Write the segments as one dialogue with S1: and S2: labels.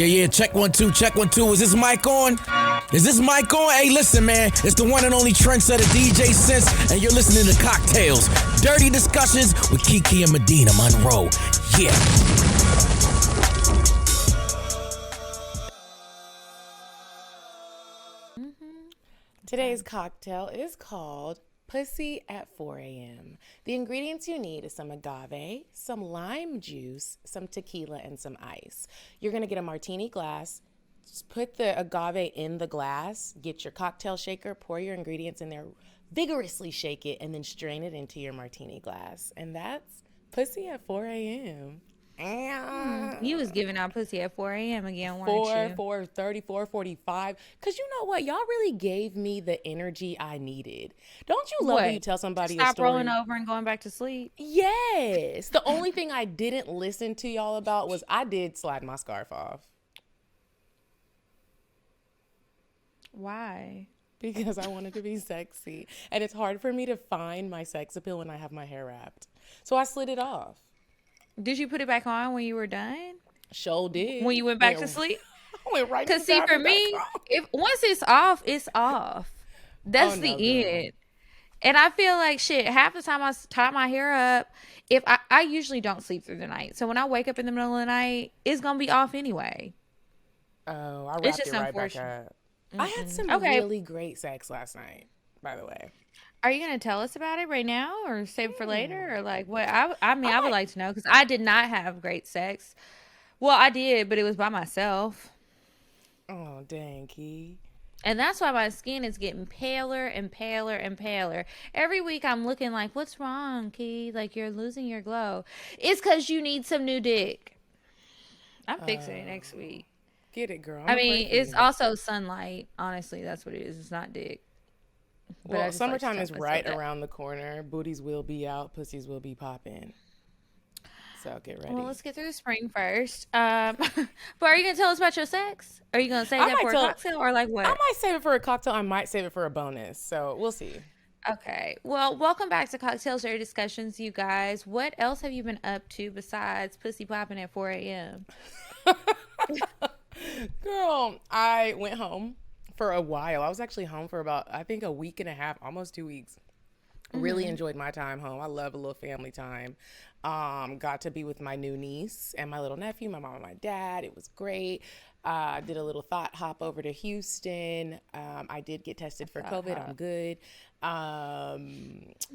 S1: Yeah, check 1 2, check 1 2. Is this mic on? Is this mic on? Hey, listen, man. It's the one and only trendsetter DJ Sense, and you're listening to Cocktails. Dirty discussions with Kiki and Medinah, Monroe. Yeah.
S2: Today's cocktail is called Pussy at 4 a.m. The ingredients you need is some agave, some lime juice, some tequila, and some ice. You're going to get a martini glass. Just put the agave in the glass, get your cocktail shaker, pour your ingredients in there, vigorously shake it, and then strain it into your martini glass. And that's Pussy at 4 a.m.
S3: You was giving out pussy at 4 a.m. again, weren't you?
S2: 4:30, 4:45. Because you know what? Y'all really gave me the energy I needed. Don't you love when you tell somebody a story?
S3: Stop rolling over and going back to sleep?
S2: Yes. The only thing I didn't listen to y'all about was I did slide my scarf off.
S3: Why?
S2: Because I wanted to be sexy. And it's hard for me to find my sex appeal when I have my hair wrapped. So I slid it off.
S3: Did you put it back on when you were done?
S2: Sure did.
S3: When you went back to sleep?
S2: I went right to
S3: Because see, for me, once it's off, it's off. That's the
S2: girl.
S3: end. And I feel like shit, half the time I tie my hair up, if I usually don't sleep through the night. So when I wake up in the middle of the night, it's going to be off anyway.
S2: Oh, I wrapped it right back up. I had some really great sex last night, by the way.
S3: Are you going to tell us about it right now or save it for later? Or like what? I mean, I would like to know because I did not have great sex. Well, I did, but it was by myself.
S2: Oh, dang, Key.
S3: And that's why my skin is getting paler and paler and paler. Every week I'm looking like, what's wrong, Key? Like you're losing your glow. It's because you need some new dick. I'm fixing it next week.
S2: Get it, girl.
S3: I mean, it's also sunlight. Honestly, that's what it is. It's not dick.
S2: But well, summertime is right around the corner. Booties will be out. Pussies will be popping. So get ready.
S3: Well, let's get through the spring first. But are you going to tell us about your sex? Are you going to save that for a cocktail or like what?
S2: I might save it for a cocktail. I might save it for a bonus. So we'll see.
S3: Okay. Well, welcome back to Cocktails Dirty Discussions, you guys. What else have you been up to besides pussy popping at 4 a.m.?
S2: Girl, I went home for a while. I was actually home for about, I think, a week and a half, almost 2 weeks. Really enjoyed my time home. I love a little family time. Got to be with my new niece and my little nephew, my mom and my dad. It was great. Did a little thought hop over to Houston. I did get tested for COVID. I'm good.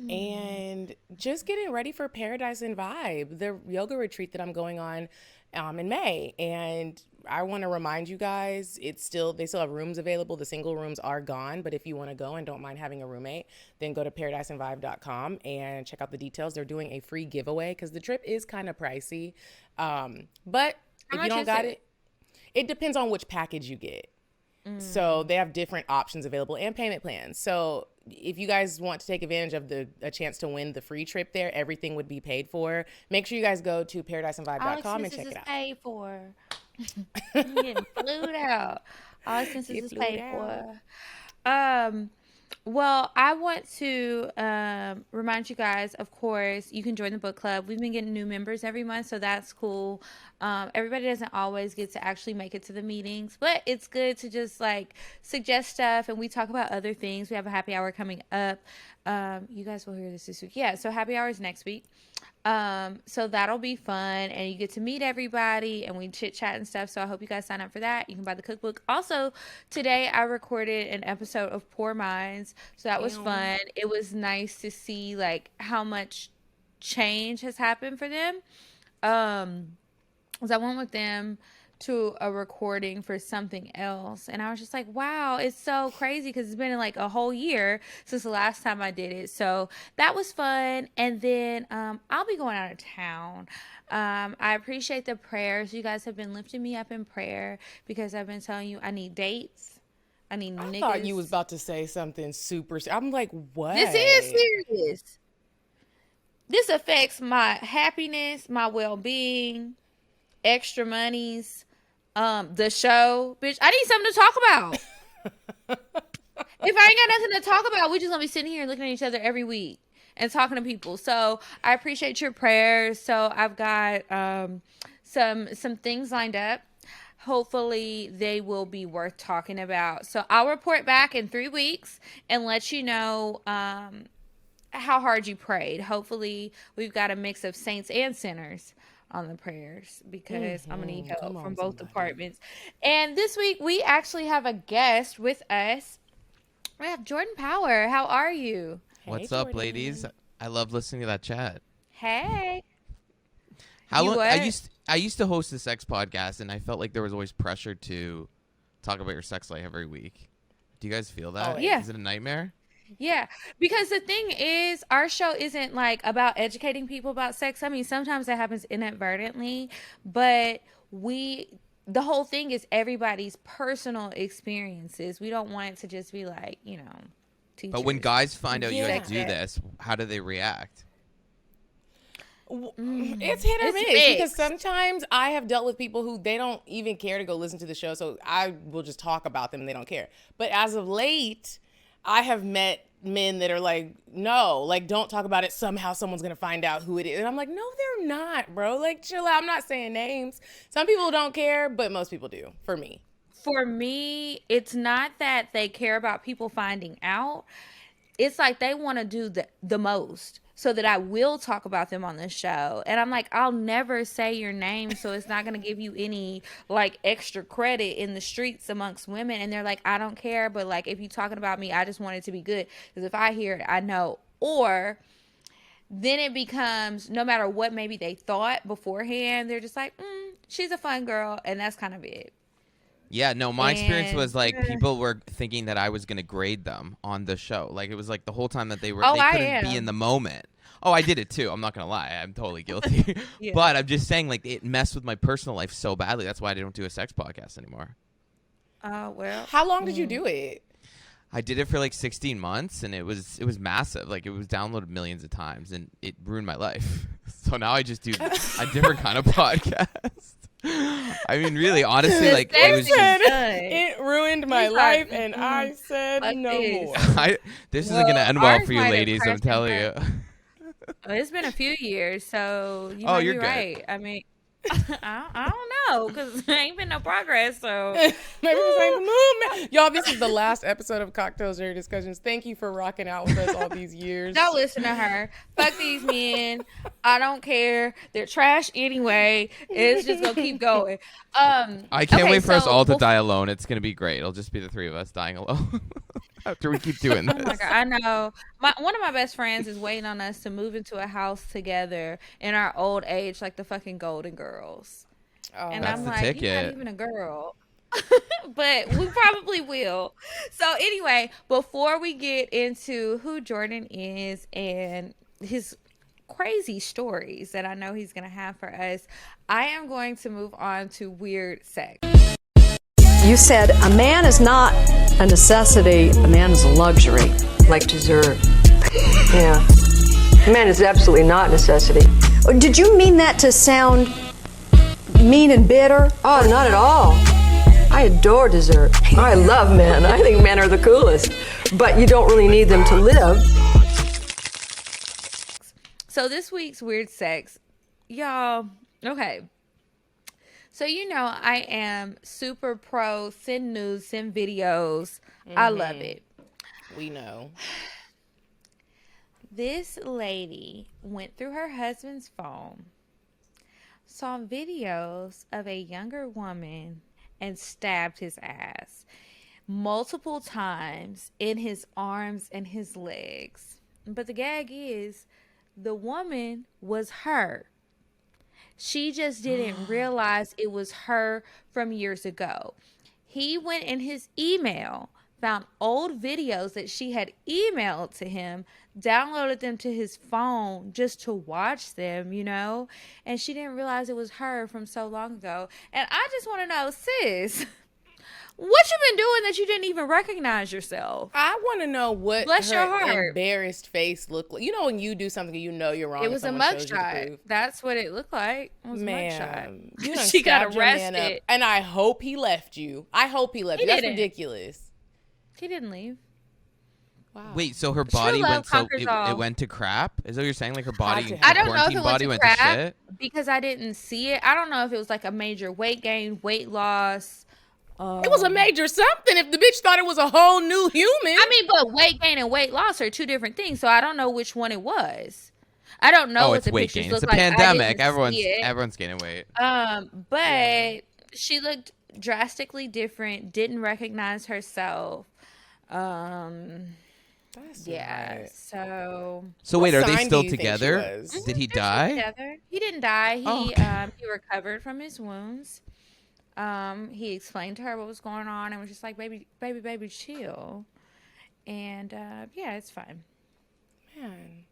S2: And just getting ready for Paradise and Vibe, the yoga retreat that I'm going on in May. And I want to remind you guys, they still have rooms available. The single rooms are gone, but if you want to go and don't mind having a roommate, then go to paradiseandvibe.com and check out the details. They're doing a free giveaway because the trip is kind of pricey. But if you don't got it, it depends on which package you get. So they have different options available and payment plans. So if you guys want to take advantage of a chance to win the free trip there, everything would be paid for. Make sure you guys go to paradiseandvibe.com and check it out.
S3: Paid for. I'm getting flued out. All expenses is paid for. Well, I want to remind you guys, of course, you can join the book club. We've been getting new members every month, so that's cool. Everybody doesn't always get to actually make it to the meetings, but it's good to just like suggest stuff, and we talk about other things. We have a happy hour coming up. You guys will hear this week. Yeah, so happy hour is next week. So that'll be fun, and you get to meet everybody, and we chit chat and stuff. So I hope you guys sign up for that. You can buy the cookbook. Also, today I recorded an episode of Poor Minds, so that was fun. It was nice to see like how much change has happened for them. Because I went with them to a recording for something else, and I was just like, wow, it's so crazy because it's been like a whole year since the last time I did it. So that was fun. And then I'll be going out of town. I appreciate the prayers. You guys have been lifting me up in prayer because I've been telling you I need dates. I need niggas. I
S2: thought you was about to say something super. I'm like, what?
S3: This is serious. This affects my happiness, my well-being, extra monies, the show. Bitch, I need something to talk about. If I ain't got nothing to talk about, we just gonna be sitting here looking at each other every week and talking to people. So I appreciate your prayers. So I've got some things lined up. hopefully they will be worth talking about. So I'll report back in 3 weeks and let you know how hard you prayed. Hopefully we've got a mix of saints and sinners on the prayers, because I'm gonna need help from both departments. And this week we actually have a guest with us. We have Jordan Power. How are you?
S4: What's up, ladies? I love listening to that chat.
S3: Hey.
S4: How long? I used to host a sex podcast, and I felt like there was always pressure to talk about your sex life every week. Do you guys feel that?
S3: Yeah.
S4: Is it a nightmare?
S3: Yeah, because the thing is, our show isn't like about educating people about sex. I mean, sometimes that happens inadvertently, but the whole thing is everybody's personal experiences. We don't want it to just be like, teachers.
S4: But when guys find out you guys do this, how do they react?
S2: It's hit or miss, because sometimes I have dealt with people who they don't even care to go listen to the show, so I will just talk about them and they don't care. But as of late, I have met men that are like, no, like, don't talk about it. Somehow someone's going to find out who it is. And I'm like, no, they're not, bro. Like, chill out. I'm not saying names. Some people don't care, but most people do, for me.
S3: For me, it's not that they care about people finding out. It's like they want to do the most so that I will talk about them on the show. And I'm like, I'll never say your name, so it's not going to give you any, like, extra credit in the streets amongst women. And they're like, I don't care, but, like, if you're talking about me, I just want it to be good. Because if I hear it, I know. Or then it becomes, no matter what maybe they thought beforehand, they're just like, she's a fun girl, and that's kind of it.
S4: Yeah, no, my experience was like people were thinking that I was going to grade them on the show. Like, it was like the whole time that they couldn't be in the moment. Oh, I did it too. I'm not going to lie. I'm totally guilty. Yeah. But I'm just saying, like, it messed with my personal life so badly. That's why I don't do a sex podcast anymore.
S3: Well.
S2: How long did you do it?
S4: I did it for like 16 months, and it was massive. Like, it was downloaded millions of times, and it ruined my life. So now I just do a different kind of podcast. I mean, really, honestly, like, it was
S2: it ruined my life, and I said no more.
S4: This isn't going to end well for you ladies, I'm telling you.
S3: It's been a few years, so you might be right. I mean, I don't know, because there ain't been no progress, so
S2: maybe this ain't the movement. Y'all, this is the last episode of Cocktails Dirty Discussions. Thank you for rocking out with us all these years.
S3: Don't listen to her. Fuck these men. I don't care. They're trash anyway. It's just gonna keep going.
S4: I can't wait for us all to die alone. It's gonna be great. It'll just be the three of us dying alone after we keep doing this.
S3: Oh my God, I know. One of my best friends is waiting on us to move into a house together in our old age, like the fucking Golden Girls.
S2: Oh,
S3: and
S4: that's
S3: I'm
S4: the
S3: like,
S4: ticket.
S3: You're not even a girl. But we probably will. So anyway, before we get into who Jordan is and his crazy stories that I know he's going to have for us, I am going to move on to weird sex.
S5: You said a man is not a necessity, a man is a luxury.
S6: Like dessert. Yeah. A man is absolutely not a necessity.
S5: Did you mean that to sound mean and bitter?
S6: Oh, not at all. I adore dessert. I love men. I think men are the coolest. But you don't really need them to live.
S3: So this week's weird sex, y'all, okay. So I am super pro, send news, send videos. I love it.
S2: We know.
S3: This lady went through her husband's phone, saw videos of a younger woman, and stabbed his ass multiple times in his arms and his legs. But the gag is, the woman was her. She just didn't realize it was her from years ago. He went in his email, found old videos that she had emailed to him, downloaded them to his phone just to watch them, and she didn't realize it was her from so long ago. And I just want to know, sis, what you been doing that you didn't even recognize yourself?
S2: I want to know what
S3: Bless your heart.
S2: Embarrassed face looked like. When you do something you're wrong.
S3: It was a mugshot. That's what it looked like. It was a mugshot.
S2: She got arrested. And I hope he left you. That's ridiculous.
S3: He didn't leave.
S2: Wow.
S4: Wait, so her body went it went to crap? Is that what you're saying? Like her body,
S3: I don't know if it
S4: body
S3: went to crap because I didn't see it. I don't know if it was like a major weight gain, weight loss.
S2: It was a major something if the bitch thought it was a whole new human.
S3: I mean, but weight gain and weight loss are two different things, so I don't know which one it was. I don't know what the pictures look like.
S4: It's a pandemic. Everyone's gaining weight.
S3: But she looked drastically different. Didn't recognize herself.
S2: That's
S3: yeah.
S2: right.
S3: So
S4: wait, are they still together? Did he die?
S3: Together. He didn't die. He recovered from his wounds. He explained to her what was going on and was just like, baby, chill. And yeah, it's fine.
S2: Man.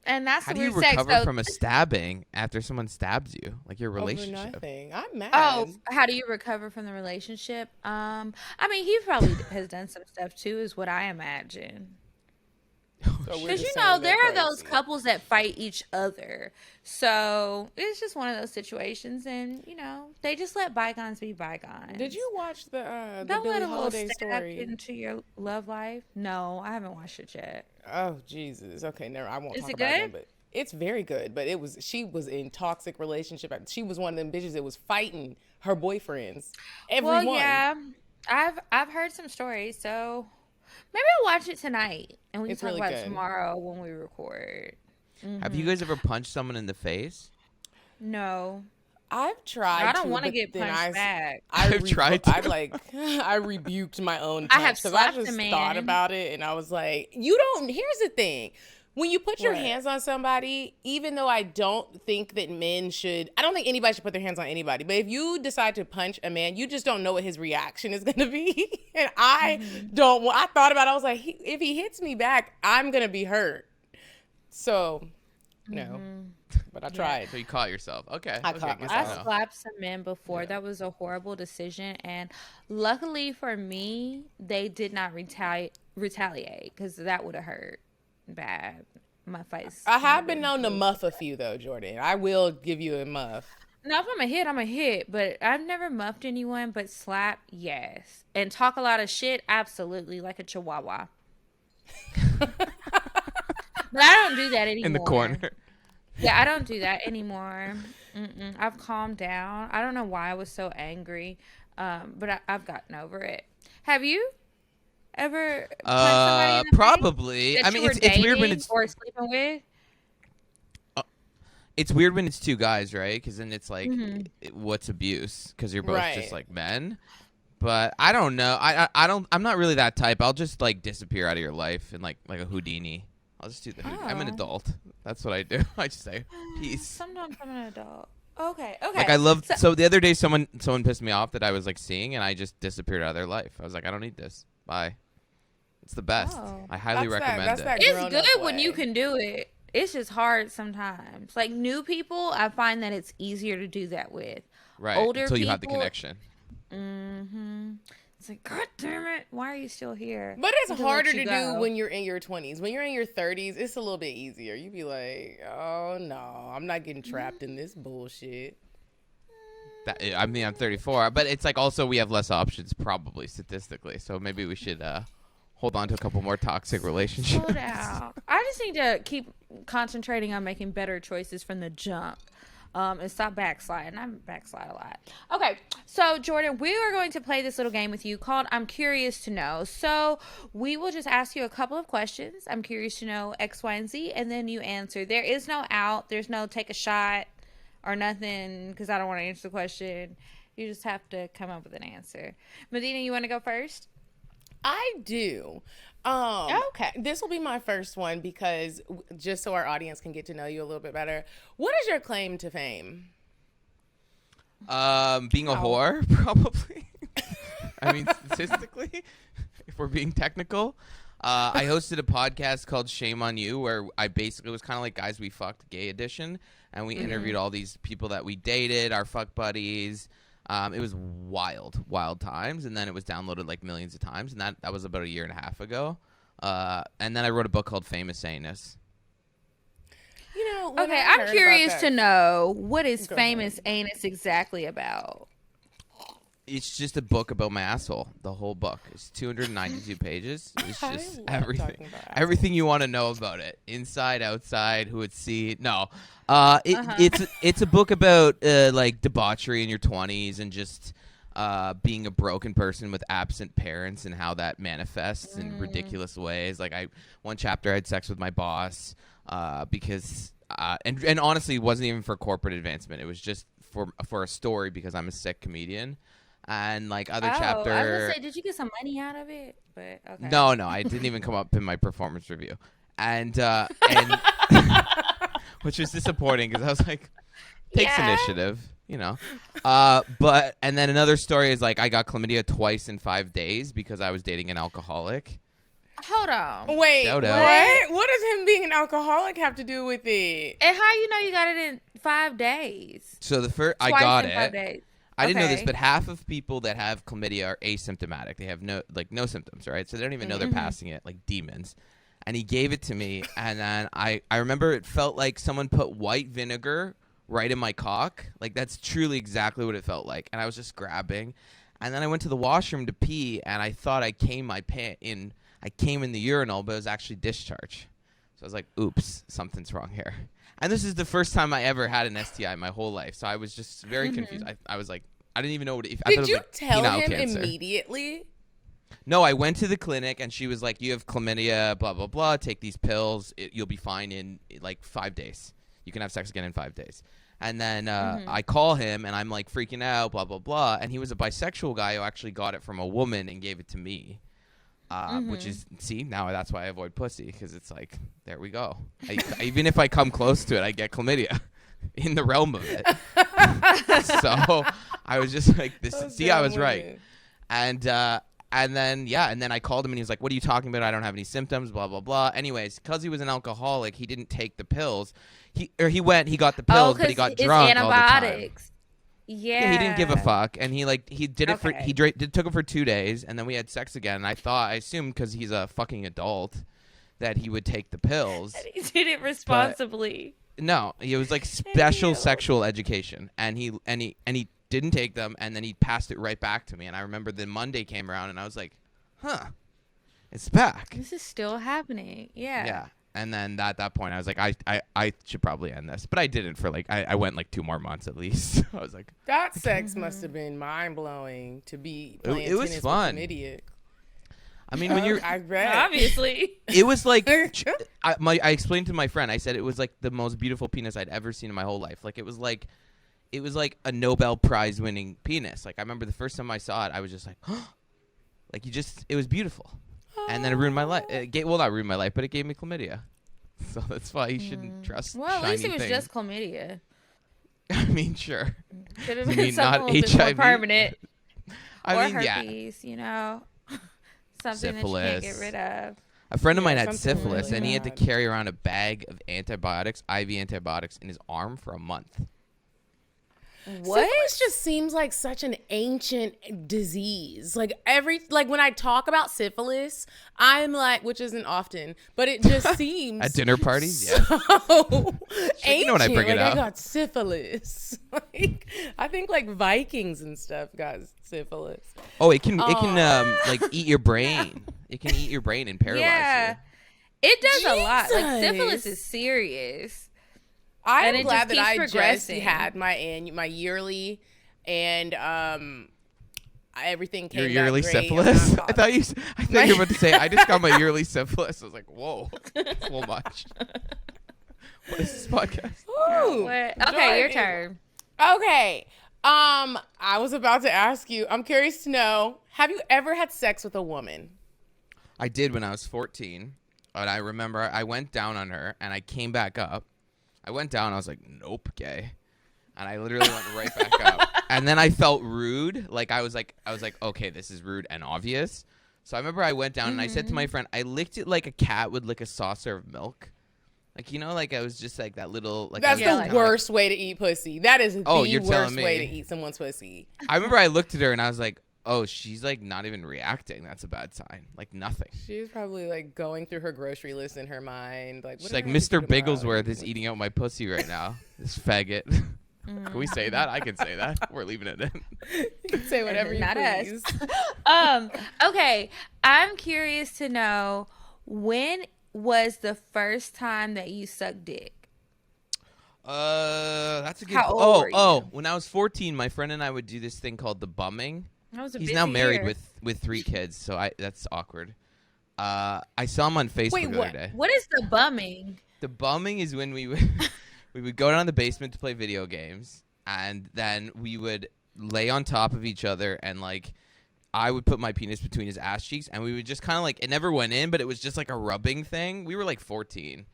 S3: And that's
S4: how do you recover from a stabbing after someone stabs you? Like your relationship.
S2: Over nothing. I'm mad.
S3: Oh, how do you recover from the relationship? I mean, he probably has done some stuff too, is what I imagine. Because there are those couples that fight each other, so it's just one of those situations, and they just let bygones be bygones.
S2: Did you watch the
S3: Don't
S2: Billie
S3: let a
S2: Holiday
S3: little stab
S2: story
S3: into your love life? No, I haven't watched it yet.
S2: Oh Jesus! Okay, never. I won't
S3: Is
S2: talk
S3: it
S2: about
S3: good?
S2: it. But it's very good. But she was in toxic relationship. She was one of them bitches that was fighting her boyfriends. Everyone.
S3: Well, yeah, I've heard some stories, so. Maybe I'll watch it tonight, and we can talk about it tomorrow when we record. Mm-hmm.
S4: Have you guys ever punched someone in the face?
S3: No.
S2: I've tried.
S3: I don't want to get punched back.
S2: I've tried to. I rebuked my own punch because I just thought about it, and I was like, "You don't." Here's the thing. When you put your hands on somebody, even though I don't think that men should, I don't think anybody should put their hands on anybody. But if you decide to punch a man, you just don't know what his reaction is going to be. And I thought about it. I was like, if he hits me back, I'm going to be hurt. So, no. But I tried.
S4: So you caught yourself. Okay.
S2: I caught myself.
S3: I slapped some men before. That was a horrible decision. And luckily for me, they did not retaliate because that would have hurt. Bad. My face.
S2: I have been known to muff a few though, Jordan. I will give you a muff.
S3: No, if I'm a hit, but I've never muffed anyone, but slap, yes. And talk a lot of shit, absolutely, like a chihuahua. But I don't do that anymore.
S4: In the corner.
S3: Yeah, I don't do that anymore. I've calmed down. I don't know why I was so angry, but I've gotten over it. Have you? Ever somebody in the
S4: probably.
S3: Face
S4: I mean, it's weird when it's
S3: or sleeping with.
S4: It's weird when it's two guys, right? Because then it's like, what's abuse? Because you're both just like men. But I don't know. I'm not really that type. I'll just like disappear out of your life and like a Houdini. I'll just do that. I'm an adult. That's what I do. I just say peace.
S3: Sometimes I'm an adult. Okay.
S4: Like I love. So the other day, someone pissed me off that I was like seeing, and I just disappeared out of their life. I was like, I don't need this. Bye. It's the best. I highly recommend it.
S3: It's good when you can do it. It's just hard sometimes. Like new people, I find that it's easier to do that with.
S4: Right.
S3: Older
S4: until you
S3: people,
S4: have the connection.
S3: It's like, God damn it, why are you still here?
S2: But it's harder to do when you're in your 20s. When you're in your 30s, it's a little bit easier. You be like, oh no, I'm not getting trapped in this bullshit.
S4: I mean, I'm 34, but it's like also we have less options probably statistically. So maybe we should hold on to a couple more toxic relationships.
S3: Slow down. I just need to keep concentrating on making better choices from the jump. And stop backsliding. I backslide a lot. Okay, so Jordan, we are going to play this little game with you called I'm Curious to Know. So we will just ask you a couple of questions. I'm curious to know X, Y, and Z, and then you answer. There is no out. There's no take a shot or nothing because I don't want to answer the question. You just have to come up with an answer. Medinah, you want to go first?
S2: I do. Okay. This will be my first one because just so our audience can get to know you a little bit better. What is your claim to fame?
S4: Being a whore, probably. I mean, statistically, if we're being technical. I hosted a podcast called Shame on You where I basically was kind of like Guys We Fucked Gay Edition. And we interviewed all these people that we dated, our fuck buddies. It was wild times, and then it was downloaded like millions of times, and that was about a year and a half ago. And then I wrote a book called Famous Anus.
S2: You know,
S3: okay, I'm curious to know what is Famous Anus exactly about.
S4: It's just a book about my asshole. The whole book. It's 292 pages. It's just everything you want to know about it. Inside, outside, who would see. No. It's a book about like debauchery in your 20s and just being a broken person with absent parents and how that manifests in ridiculous ways. Like one chapter I had sex with my boss because and honestly it wasn't even for corporate advancement. It was just for a story because I'm a sick comedian. And like other chapter,
S3: I was gonna say, did you get some money out of it? But okay.
S4: No, I didn't even come up in my performance review, and which was disappointing because I was like, takes initiative, you know. But and then another story is like I got chlamydia twice in 5 days because I was dating an alcoholic.
S3: Hold on.
S2: Wait, what? What does him being an alcoholic have to do with it?
S3: And how you know you got it in 5 days?
S4: So the first I got it.
S3: 5 days.
S4: I didn't know this, but half of people that have chlamydia are asymptomatic. They have no symptoms, right? So they don't even know they're passing it, like demons. And he gave it to me, and then I remember it felt like someone put white vinegar right in my cock. Like that's truly exactly what it felt like. And I was just grabbing. And then I went to the washroom to pee, and I thought I came in the urinal, but it was actually discharge. So I was like, oops, something's wrong here. And this is the first time I ever had an STI in my whole life. So I was just very confused. I was like, I didn't even know what it was.
S2: Did you tell him immediately?
S4: No, I went to the clinic and she was like, you have chlamydia, blah, blah, blah. Take these pills. You'll be fine in like 5 days. You can have sex again in 5 days. And then I call him and I'm like freaking out, blah, blah, blah. And he was a bisexual guy who actually got it from a woman and gave it to me. Which is, now that's why I avoid pussy, because it's like, there we go. Even if I come close to it, I get chlamydia in the realm of it. So I was just like, I was right. And then I called him and he was like, what are you talking about? I don't have any symptoms, blah, blah, blah. Anyways, because he was an alcoholic, he didn't take the pills. He got the pills, but he got drunk all the time. Yeah, he didn't give a fuck, and he did it took it for 2 days, and then we had sex again. And I assumed because he's a fucking adult that he would take the pills.
S3: And he did it responsibly.
S4: No, it was like special sexual education, and he didn't take them, and then he passed it right back to me. And I remember the Monday came around, and I was like, huh, it's back.
S3: This is still happening. Yeah.
S4: Yeah. And then at that point, I was like, I should probably end this. But I didn't for like, I went like 2 more months at least. I was like.
S2: That sex must have been mind-blowing to be playing
S4: it was
S2: tennis
S4: fun.
S2: with an idiot.
S4: I mean, when you're.
S2: I read.
S3: Obviously.
S4: It was like, I explained to my friend, I said it was like the most beautiful penis I'd ever seen in my whole life. Like, it was like a Nobel Prize winning penis. Like, I remember the first time I saw it, I was just like, like it was beautiful. And then it ruined my life. Not ruined my life, but it gave me chlamydia. So that's why you shouldn't trust shiny
S3: Well, at least it was
S4: things.
S3: just chlamydia.
S4: I mean, sure.
S3: Could have been something a little bit more permanent. Or herpes, you know. Something
S4: syphilis.
S3: That you can't get rid of.
S4: A friend of mine had syphilis,
S2: really
S4: and he had to carry around a bag of antibiotics, IV antibiotics, in his arm for a month.
S2: What? Syphilis just seems like such an ancient disease. Like when I talk about syphilis, I'm like, which isn't often, but it just seems
S4: at dinner parties.
S2: So ancient.
S4: You know when I bring it up.
S2: I got syphilis. Like I think like Vikings and stuff got syphilis.
S4: Oh, it can like eat your brain. It can eat your brain and paralyze you.
S3: It does a lot. Like syphilis is serious.
S2: I'm glad that I just had my yearly, and everything came
S4: your yearly
S2: back great.
S4: syphilis. I thought you were about to say I just got my yearly syphilis. I was like, whoa, that's so much. What is this podcast?
S2: Ooh,
S3: okay, your turn.
S2: Okay, I was about to ask you. I'm curious to know: have you ever had sex with a woman?
S4: I did when I was 14, and I remember I went down on her, and I came back up. I went down. I was like, nope, gay. And I literally went right back up. And then I felt rude. Like I was like, okay, this is rude and obvious. So I remember I went down and I said to my friend, I licked it like a cat would lick a saucer of milk. Like, you know, like I was just like that little. Like
S2: that's the worst way to eat pussy. That is the worst way to eat someone's pussy.
S4: I remember I looked at her and I was like, oh, she's like not even reacting. That's a bad sign. Like nothing.
S2: She's probably like going through her grocery list in her mind. Like
S4: she's like, Mr. Bigglesworth is eating out my pussy right now. This faggot. Can we say that? I can say that. We're leaving it in.
S2: You can say whatever you please.
S3: Okay. I'm curious to know, when was the first time that you sucked dick?
S4: That's a good.
S3: How old were you?
S4: When I was 14, my friend and I would do this thing called the bumming.
S3: That was a
S4: He's
S3: busy
S4: now married
S3: year.
S4: with 3 kids, so that's awkward. I saw him on Facebook the other day.
S3: What is the bumming?
S4: The bumming is when we would go down the basement to play video games, and then we would lay on top of each other, and like I would put my penis between his ass cheeks, and we would just kind of like, it never went in, but it was just like a rubbing thing. We were like 14.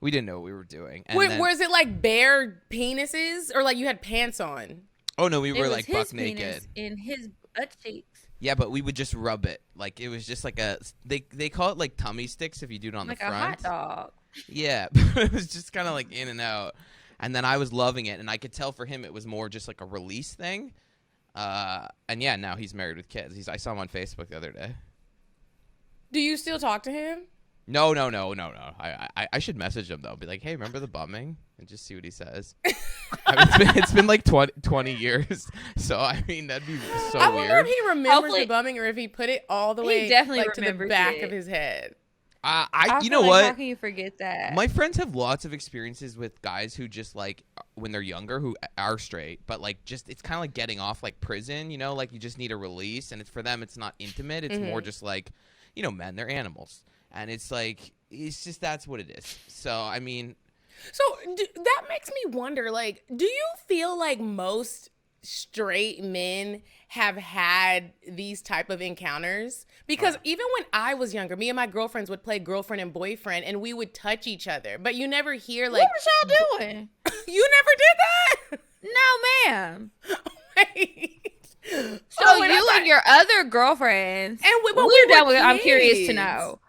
S4: We didn't know what we were doing. And
S2: Wait,
S4: then,
S2: was it like bare penises, or like you had pants on?
S4: oh no, we
S3: It
S4: were
S3: was
S4: like
S3: his
S4: buck
S3: penis
S4: naked.
S3: in his butt cheeks.
S4: Yeah, but we would just rub it. Like it was just like they call it like tummy sticks if you do it on
S3: Like
S4: the
S3: a
S4: front.
S3: hot dog.
S4: Yeah, but it was just kind of like in and out. And then I was loving it, and I could tell for him it was more just like a release thing. And yeah, now he's married with kids. I saw him on Facebook the other day.
S2: Do you still talk to him?
S4: No. I should message him though. Be like, hey, remember the bumming? And just see what he says. I mean, it's been like 20 years. So I mean, that'd be so
S2: I wonder
S4: weird.
S2: if he remembers
S3: Hopefully-
S2: the bumming, or if he put it all the way
S3: definitely
S2: like, to the
S3: remembers
S2: back
S3: it.
S2: of his head.
S3: I
S4: You
S3: feel
S4: know
S3: like, how
S4: what?
S3: can you forget that?
S4: My friends have lots of experiences with guys who just like when they're younger who are straight, but like just it's kind of like getting off like prison, you know, like you just need a release, and it's for them it's not intimate, it's more just like, you know, men, they're animals, and it's like it's just that's what it is. So I mean,
S2: So that makes me wonder, like, do you feel like most straight men have had these type of encounters? Because even when I was younger, me and my girlfriends would play girlfriend and boyfriend, and we would touch each other, but you never hear like,
S3: what was y'all doing?
S2: you never did that?
S3: No, ma'am.
S2: Wait.
S3: So
S2: when
S3: you
S2: I-
S3: and your other girlfriends,
S2: And we- but
S3: we're
S2: we were
S3: done with. I'm curious to
S2: kids.
S3: know.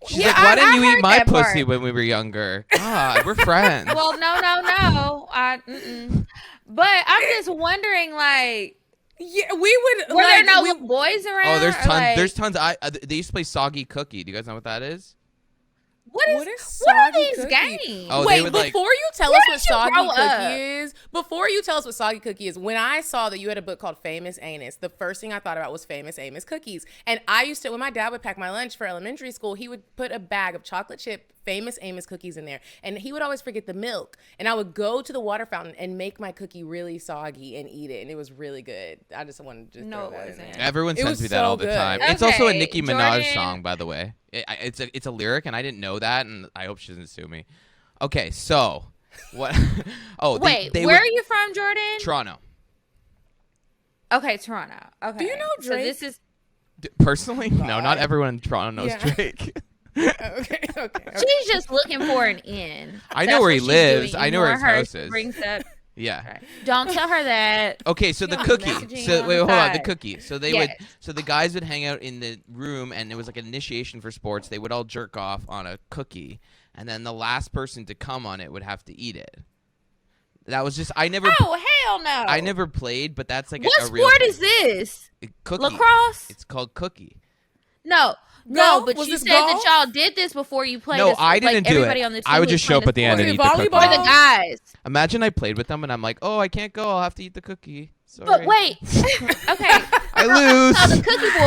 S4: she's
S3: Yeah,
S4: like, why
S3: I
S4: didn't you eat
S3: heard
S4: my
S3: that
S4: pussy
S3: part.
S4: when we were younger? God, we're friends.
S3: Well, no. But I'm just wondering, like,
S2: Yeah, we would.
S3: were there
S2: like,
S3: no
S2: we-
S3: little boys around?
S4: Oh, there's
S3: or,
S4: tons.
S3: like,
S4: There's tons. They used to play Soggy Cookie. Do you guys know what that is?
S3: What
S2: What
S3: is?
S2: is
S3: What are
S2: Soggy
S3: these
S2: Cookie?
S3: games?
S4: Oh, they
S2: Wait,
S4: would,
S2: before
S4: like-
S2: you tell
S3: Where
S2: us
S3: did
S2: what
S3: you
S2: Soggy
S3: grow
S2: Cookie
S3: up?
S2: is, before you tell us what Soggy Cookie is, when I saw that you had a book called Famous Amos, the first thing I thought about was Famous Amos cookies. And I used to, when my dad would pack my lunch for elementary school, he would put a bag of chocolate chip Famous Amos cookies in there. And he would always forget the milk. And I would go to the water fountain and make my cookie really soggy and eat it. And it was really good. I just wanted to just
S3: No,
S2: throw
S3: it
S2: that in
S3: wasn't.
S2: there.
S4: Everyone
S2: It
S4: sends
S2: was
S4: me that
S2: so
S4: all the
S2: good.
S4: time. It's also a
S3: Okay,
S4: Nicki Minaj
S3: Jordan.
S4: song, by the way. It's a lyric, and I didn't know that, and I hope she doesn't sue me. Okay, so what? Oh,
S3: Wait,
S4: they
S3: where
S4: would,
S3: are you from, Jordan?
S4: Toronto.
S3: Okay, Toronto. Okay.
S2: Do you know
S3: So
S2: Drake?
S3: this is
S4: Personally, no, not everyone in Toronto knows
S2: Yeah.
S4: Drake.
S2: okay.
S3: she's just looking for an in.
S4: I know
S3: That's
S4: where
S3: what
S4: he
S3: she's
S4: lives.
S3: doing.
S4: I know where his
S3: Ignore her.
S4: house
S3: She
S4: is.
S3: brings up.
S4: Yeah.
S3: Okay. Don't tell her that.
S4: Okay, so the
S3: Yeah,
S4: cookie.
S3: messaging
S4: So
S3: on
S4: wait,
S3: the
S4: hold on. The
S3: side.
S4: cookie. So they
S3: Yes.
S4: would. So the guys would hang out in the room, and it was like an initiation for sports. They would all jerk off on a cookie, and then the last person to come on it would have to eat it. That was just. I never.
S3: Oh hell no!
S4: I never played, but that's like
S3: What
S4: a real
S3: sport
S4: thing.
S3: is this?
S4: Cookie.
S3: Lacrosse?
S4: It's called cookie.
S3: No,
S2: Golf?
S3: but
S2: Was
S3: you
S2: this
S3: said that
S2: golf?
S3: y'all did this before you played.
S4: No,
S3: this,
S4: I didn't
S3: like,
S4: do
S3: everybody
S4: it.
S3: On the
S4: I would
S3: team
S4: just
S3: was
S4: show up
S3: playing
S4: at the
S3: this
S4: end and
S3: sport.
S4: eat the cookie.
S2: Volleyball?
S3: For the guys.
S4: Imagine I played with them and I'm like, oh, I can't go. I'll have to eat the cookie. Sorry.
S3: But wait, okay.
S4: I lose.
S3: So the Cookie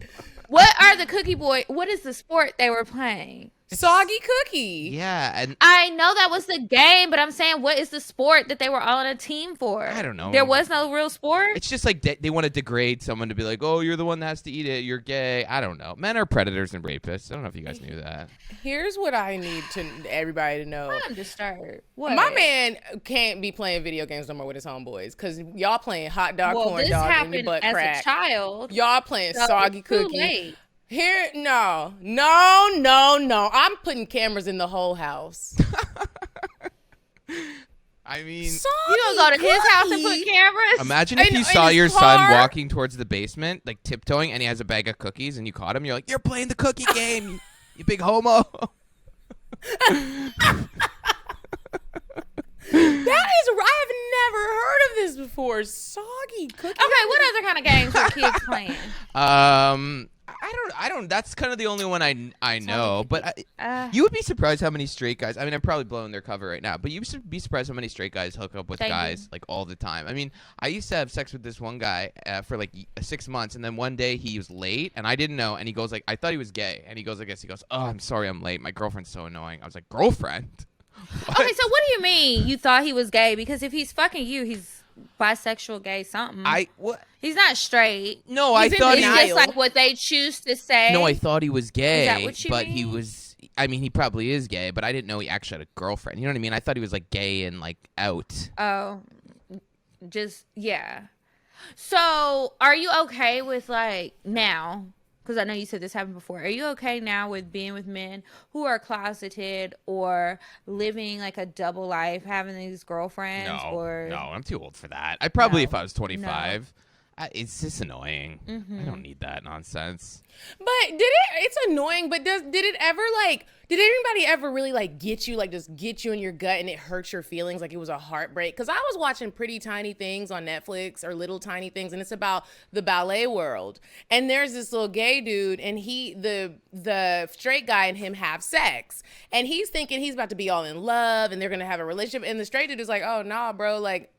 S3: Boys. What are the Cookie Boy? What is the sport they were playing?
S2: Soggy Cookie.
S4: Yeah, and
S3: I know that was the game, but I'm saying, what is the sport that they were all on a team for?
S4: I don't know.
S3: There was no real sport.
S4: it's just like they want to degrade someone to be like, oh, you're the one that has to eat it. You're gay. I don't know. Men are predators and rapists. I don't know if you guys knew that.
S2: Here's what I need to everybody to know.
S3: I'm disturbed. What?
S2: My man can't be playing video games no more with his homeboys because y'all playing hot dog,
S3: Well,
S2: corn
S3: this
S2: dog, and your
S3: happened
S2: butt
S3: as
S2: crack.
S3: a child.
S2: Y'all playing
S3: So
S2: soggy
S3: it's too
S2: cookie.
S3: late.
S2: Here, no. I'm putting cameras in the whole house.
S4: I mean,
S3: You gonna go to his house and put cameras?
S4: imagine if
S2: In-
S4: you
S2: in
S4: saw
S2: his
S4: your son
S2: car.
S4: walking towards the basement, like tiptoeing, and he has a bag of cookies, and you caught him. You're like, you're playing the cookie game, you big homo.
S2: That is, I've never heard of this before. Soggy cookie.
S3: Okay, what other kind of games are kids playing?
S4: I don't. That's kind of the only one I know. But you would be surprised how many straight guys. I mean, I'm probably blowing their cover right now, but you'd be surprised how many straight guys hook up with guys like all the time. I mean, I used to have sex with this one guy for like 6 months, and then one day he was late, and I didn't know, and he goes like, I thought he was gay, and he goes, oh, I'm sorry, I'm late. My girlfriend's so annoying. I was like, girlfriend? What?
S3: Okay, so what do you mean you thought he was gay? Because if he's fucking you, he's bisexual, gay, something.
S4: What?
S3: He's not straight.
S4: No, I thought
S3: it's just like what they choose to say.
S4: No, I thought he was gay.
S3: Is that what you
S4: but
S3: mean?
S4: He was. I mean, he probably is gay, but I didn't know he actually had a girlfriend. You know what I mean? I thought he was like gay and like out.
S3: Oh, just yeah. So, are you okay with like now? Because I know you said this happened before. Are you okay now with being with men who are closeted or living like a double life, having these girlfriends?
S4: No,
S3: or
S4: I'm too old for that. I probably, if I was 25, it's just annoying. I don't need that nonsense.
S2: But it's annoying, but did it ever like, did anybody ever really like get you, like just get you in your gut and it hurts your feelings like it was a heartbreak? Because I was watching Pretty Tiny Things on Netflix, or Little Tiny Things, and it's about the ballet world. And there's this little gay dude, and the straight guy and him have sex. And he's thinking he's about to be all in love and they're going to have a relationship. And the straight dude is like, oh, nah, bro, like,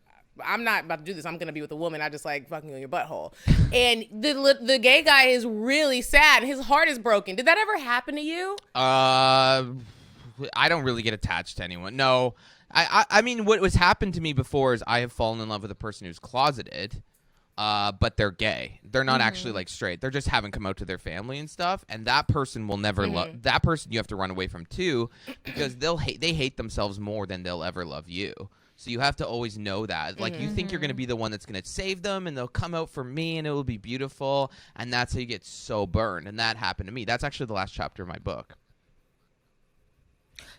S2: I'm not about to do this. I'm going to be with a woman. I just like fucking you in your butthole. And the gay guy is really sad. His heart is broken. Did that ever happen to you?
S4: I don't really get attached to anyone. No. I mean, what was happened to me before is I have fallen in love with a person who's closeted, but they're gay. They're not actually like straight. They're just haven't come out to their family and stuff. And that person will never love that person. You have to run away from too, because they hate themselves more than they'll ever love you. So you have to always know that. Like, you think you're going to be the one that's going to save them, and they'll come out for me, and it will be beautiful. And that's how you get so burned. And that happened to me. That's actually the last chapter of my book.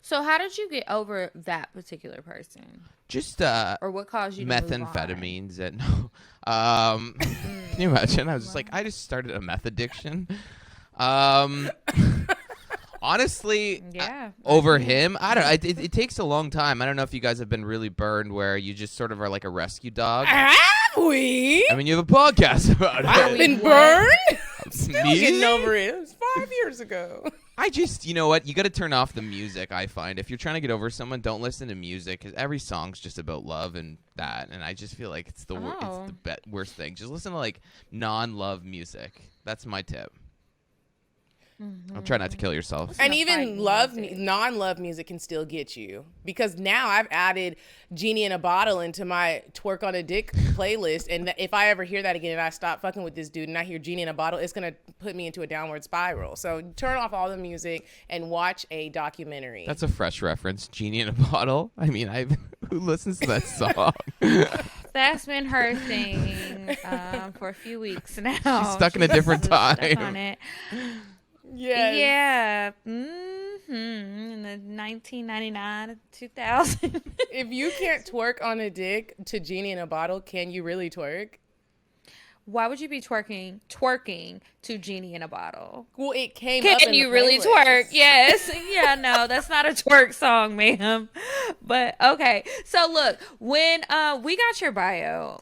S3: So how did you get over that particular person?
S4: Just
S3: or what caused you to
S4: methamphetamines and can you imagine? I was just like, I just started a meth addiction. Honestly, over him, I don't know. It takes a long time. I don't know if you guys have been really burned where you just sort of are like a rescue dog.
S2: Have we?
S4: I mean, you have a podcast about it.
S2: I've been burned? I'm still
S4: Me?
S2: getting over it. It was 5 years ago.
S4: I just, you know what? You got to turn off the music, I find. If you're trying to get over someone, don't listen to music, because every song's just about love and that. And I just feel like it's the worst thing. Just listen to, like, non-love music. That's my tip. I'll try not to kill yourself.
S2: And even non-love music can still get you, because now I've added Genie in a Bottle into my Twerk on a Dick playlist, and if I ever hear that again and I stop fucking with this dude and I hear Genie in a Bottle, it's gonna put me into a downward spiral. So turn off all the music and watch a documentary.
S4: That's a fresh reference. Genie in a Bottle. I mean, who listens to that song?
S3: That's been her thing for a few weeks now.
S4: She's stuck in a different time.
S3: Stuck on it.
S2: Yes.
S3: Yeah. In the 1999 to 2000.
S2: If you can't twerk on a dick to Genie in a Bottle, can you really twerk?
S3: Why would you be twerking to Genie in a Bottle?
S2: Well, it came up in
S3: Can you
S2: the
S3: really
S2: playlist.
S3: twerk? Yes. Yeah, no, that's not a twerk song, ma'am. But okay. So look, when we got your bio,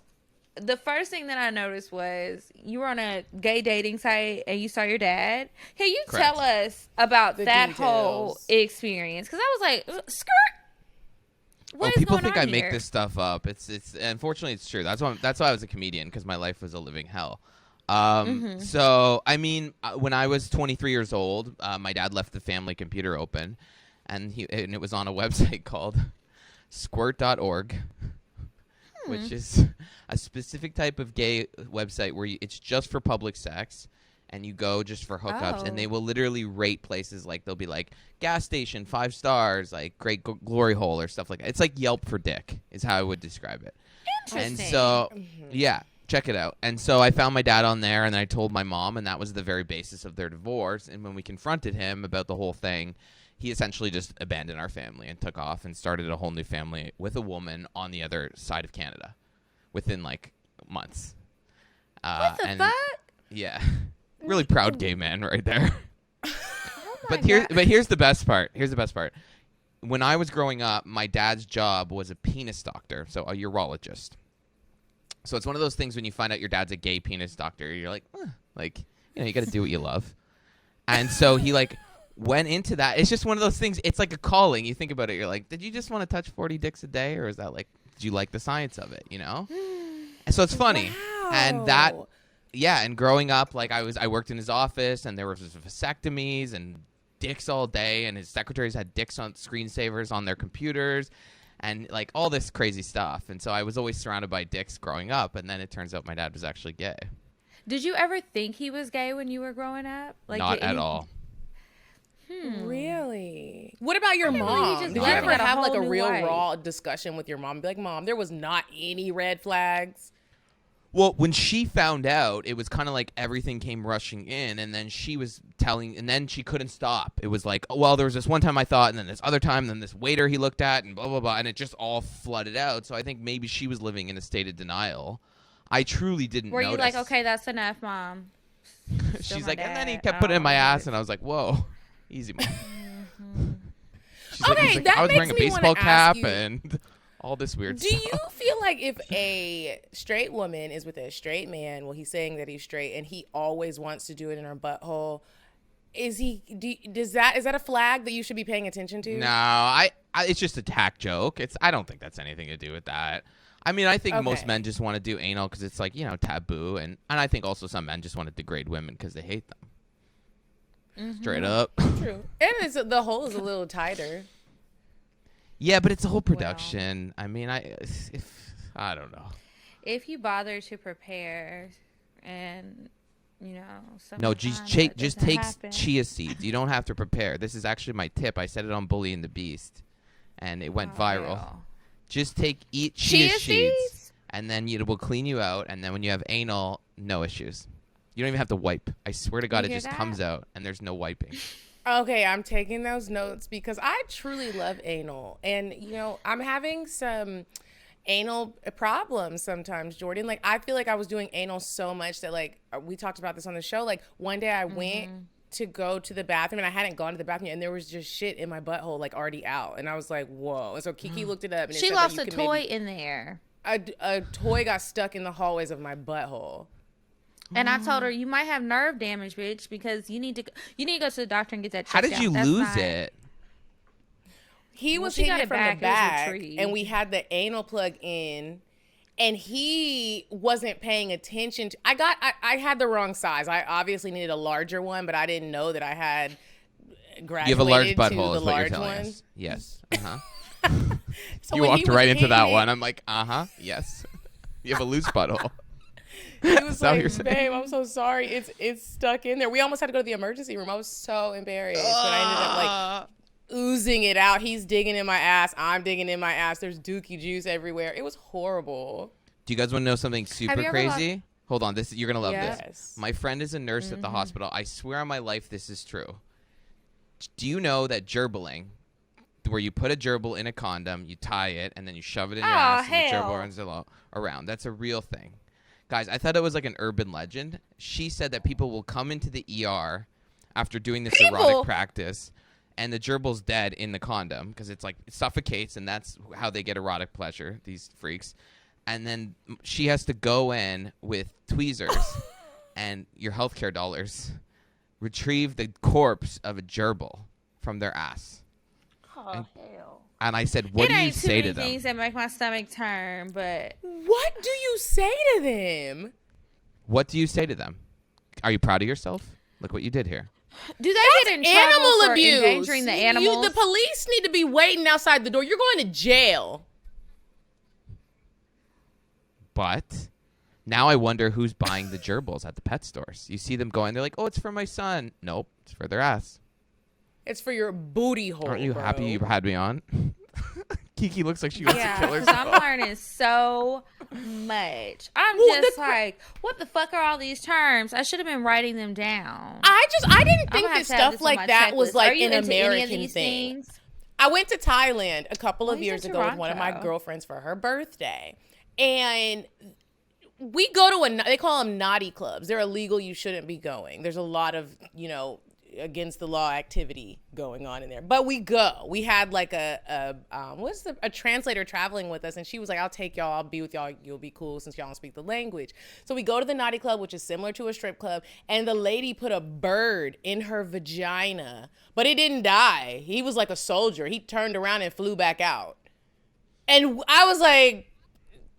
S3: the first thing that I noticed was you were on a gay dating site and you saw your dad. Can you tell us about that whole experience? Because I was like, skirt. What is
S4: people
S3: going
S4: think
S3: on
S4: I
S3: here?
S4: make this stuff up. It's unfortunately it's true. That's why I was a comedian, because my life was a living hell. So I mean, when I was 23 years old, my dad left the family computer open, and it was on a website called squirt.org. Which is a specific type of gay website where it's just for public sex, and you go just for hookups, and they will literally rate places. Like, they'll be like, gas station, 5 stars, like great glory hole or stuff like that. It's like Yelp for dick is how I would describe it.
S3: Interesting.
S4: And so, yeah, check it out. And so I found my dad on there, and I told my mom, and that was the very basis of their divorce. And when we confronted him about the whole thing, he essentially just abandoned our family and took off and started a whole new family with a woman on the other side of Canada within, like, months.
S3: What the fuck?
S4: Yeah. Really proud gay man right there. But
S3: God.
S4: here's the best part. Here's the best part. When I was growing up, my dad's job was a penis doctor, so a urologist. So it's one of those things when you find out your dad's a gay penis doctor, you're like, like, you got to do what you love. And so he like went into that. It's just one of those things. It's like a calling. You think about it. You're like, did you just want to touch 40 dicks a day? Or is that like, did you like the science of it? And so it's funny.
S2: Wow.
S4: And that, yeah. And growing up, like I worked in his office and there was vasectomies and dicks all day. And his secretaries had dicks on screensavers on their computers and like all this crazy stuff. And so I was always surrounded by dicks growing up. And then it turns out my dad was actually gay.
S3: Did you ever think he was gay when you were growing up? Like,
S4: not at all.
S2: Really? What about your mom? Did you ever have like a real raw discussion with your mom? Be like, Mom, there was not any red flags.
S4: Well, when she found out, it was kind of like everything came rushing in, and then she was telling, and then she couldn't stop. It was like, oh, well, there was this one time I thought, and then this other time, and then this waiter he looked at, and blah, blah, blah, and it just all flooded out. So I think maybe she was living in a state of denial. I truly didn't notice.
S3: Were you like, okay, that's enough, Mom?
S4: She's like, and then he kept putting it in my ass, and I was like, whoa, easy, Mom. She's like, I was wearing a baseball cap and all this weird stuff.
S2: Do you feel like if a straight woman is with a straight man, well, he's saying that he's straight and he always wants to do it in her butthole, is that a flag that you should be paying attention to?
S4: No, it's just a tack joke. I don't think that's anything to do with that. I mean, I think most men just want to do anal because it's like, taboo. And I think also some men just want to degrade women because they hate them. Mm-hmm. Straight up.
S2: True. And the hole is a little tighter.
S4: Yeah, but it's a whole production. Well, I mean, I don't know.
S3: If you bother to prepare and,
S4: no, just take chia seeds. You don't have to prepare. This is actually my tip. I said it on Bully and the Beast, and it went viral. Wow. Just eat chia seeds, and then it will clean you out. And then when you have anal, no issues. You don't even have to wipe. I swear to God, it just comes out, and there's no wiping.
S2: Okay, I'm taking those notes because I truly love anal. And, I'm having some anal problems sometimes, Jordan. Like, I feel like I was doing anal so much that, like, we talked about this on the show. Like, one day I went to go to the bathroom, and I hadn't gone to the bathroom yet, and there was just shit in my butthole, like, already out. And I was like, whoa. And so Kiki looked it up. And
S3: she lost a toy in there.
S2: A toy got stuck in the hallways of my butthole.
S3: And I told her, you might have nerve damage, bitch, because you need to go to the doctor and get that checked out.
S4: How did you lose it?
S2: He was hitting it from the back, and we had the anal plug in, and he wasn't paying attention to. I had the wrong size. I obviously needed a larger one, but I didn't know that I had graduated
S4: you have a large butthole,
S2: to the
S4: is what
S2: large
S4: you're telling
S2: one.
S4: us. Yes.
S2: So
S4: you walked right into that one. I'm like, yes. You have a loose butthole.
S2: He was like, babe, I'm so sorry. It's stuck in there. We almost had to go to the emergency room. I was so embarrassed. But I ended up like oozing it out. He's digging in my ass. I'm digging in my ass. There's dookie juice everywhere. It was horrible.
S4: Do you guys want to know something super crazy? Hold on. You're going to love this. My friend is a nurse at the hospital. I swear on my life this is true. Do you know that gerbling, where you put a gerbil in a condom, you tie it, and then you shove it in your ass, and the gerbil runs around. That's a real thing. Guys, I thought it was like an urban legend. She said that people will come into the ER after doing this erotic practice, and the gerbil's dead in the condom because it's like it suffocates, and that's how they get erotic pleasure, these freaks. And then she has to go in with tweezers and your healthcare dollars, retrieve the corpse of a gerbil from their ass.
S3: Oh, hell.
S4: And I said, what do you say to them?
S3: It ain't too many things that make my stomach turn, but...
S2: What do you say to them?
S4: What do you say to them? Are you proud of yourself? Look what you did here.
S3: Do they get in trouble for endangering the animals?
S2: The police need to be waiting outside the door. You're going to jail.
S4: But now I wonder who's buying the gerbils at the pet stores. You see them going, they're like, oh, it's for my son. Nope, it's for their ass.
S2: It's for your booty hole.
S4: Aren't you happy you had me on? Kiki looks like she wants to kill herself.
S3: I'm learning so much. I'm just like, what the fuck are all these terms? I should have been writing them down.
S2: I didn't think that stuff like that was like an American thing. I went to Thailand a couple of years ago with one of my girlfriends for her birthday. And we go to they call them naughty clubs. They're illegal. You shouldn't be going. There's a lot of, against the law activity going on in there. But we go. We had like a translator traveling with us, and she was like, I'll take y'all, I'll be with y'all, you'll be cool since y'all don't speak the language. So we go to the naughty club, which is similar to a strip club, and the lady put a bird in her vagina, but it didn't die. He was like a soldier. He turned around and flew back out. And I was like,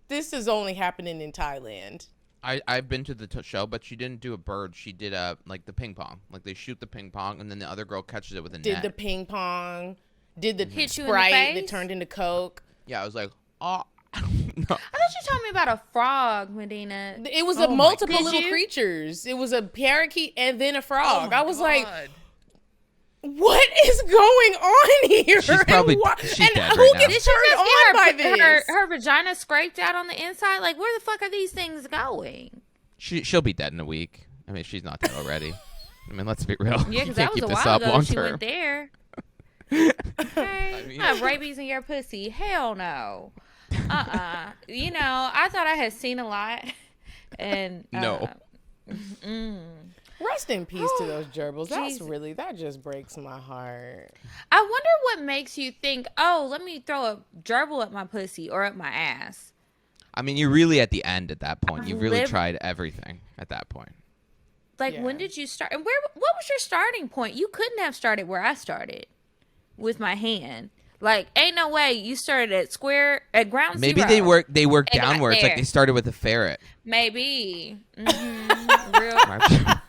S2: this is only happening in Thailand.
S4: I've been to the show, but she didn't do a bird. She did like the ping pong. Like they shoot the ping pong, and then the other girl catches it with a net.
S2: Did the ping pong. Did the
S3: Hit you
S2: Sprite
S3: in the face?
S2: that turned into Coke.
S4: Yeah, I was like, oh. No.
S3: I thought you told me about a frog, Medina.
S2: It was multiple little creatures. It was a parakeet and then a frog. I was like, what is going on here?
S4: She's probably
S2: she's
S4: dead
S2: who
S4: right now.
S2: gets turned on by this?
S3: Her vagina scraped out on the inside. Like, where the fuck are these things going?
S4: She'll be dead in a week. I mean, she's not dead already. I mean, let's be real.
S3: Yeah,
S4: because
S3: that was a while ago. She went there. Okay. I mean, have rabies in your pussy? Hell no. You know, I thought I had seen a lot, and
S4: no.
S2: Rest in peace to those gerbils. That just breaks my heart.
S3: I wonder what makes you think, oh, let me throw a gerbil at my pussy or at my ass.
S4: I mean, you're really at the end at that point. You've really tried everything at that point.
S3: Like, when did you start? And what was your starting point? You couldn't have started where I started with my hand. Like, ain't no way you started at ground zero.
S4: Maybe they work downwards. Like they started with a ferret.
S3: Maybe. Mm-hmm.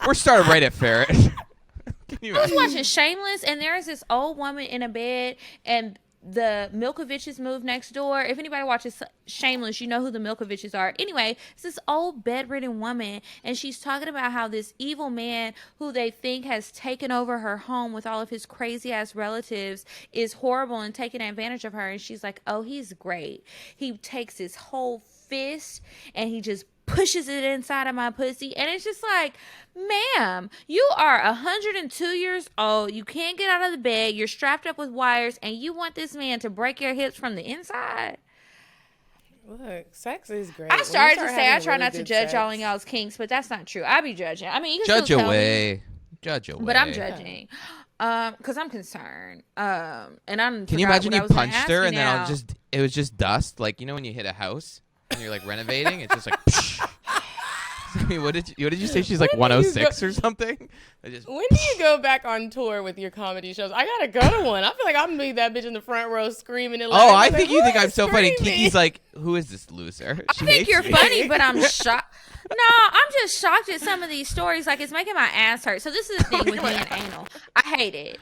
S4: We're started right at ferret.
S3: I was watching Shameless, and there's this old woman in a bed, and the Milkoviches moved next door. If anybody watches Shameless, you know who the Milkoviches are. Anyway, it's this old bedridden woman, and she's talking about how this evil man who they think has taken over her home with all of his crazy ass relatives is horrible and taking advantage of her. And she's like, oh, he's great. He takes his whole fist and he just pushes it inside of my pussy. And it's just like, ma'am, you are 102 years old. You can't get out of the bed. You're strapped up with wires, and you want this man to break your hips from the inside?
S2: Look, sex is great.
S3: I started to say I try not to judge y'all and y'all's kinks, but that's not true. I be judging. I mean, you can
S4: judge away. Judge away.
S3: But I'm judging. Because I'm concerned. And I'm.
S4: Can you imagine you punched her and then it was just dust? Like, you know when you hit a house and you're like renovating? It's just like, psh. I mean, what did you say? She's like 106 or something?
S2: When do you go back on tour with your comedy shows? I gotta go to one. I feel like I'm gonna be that bitch in the front row screaming and laughing.
S4: Oh, I think you think I'm so funny. Kiki's like, who is this loser?
S3: I think you're funny, but I'm shocked. No, I'm just shocked at some of these stories. Like, it's making my ass hurt. So this is the thing with me and anal. I hate it.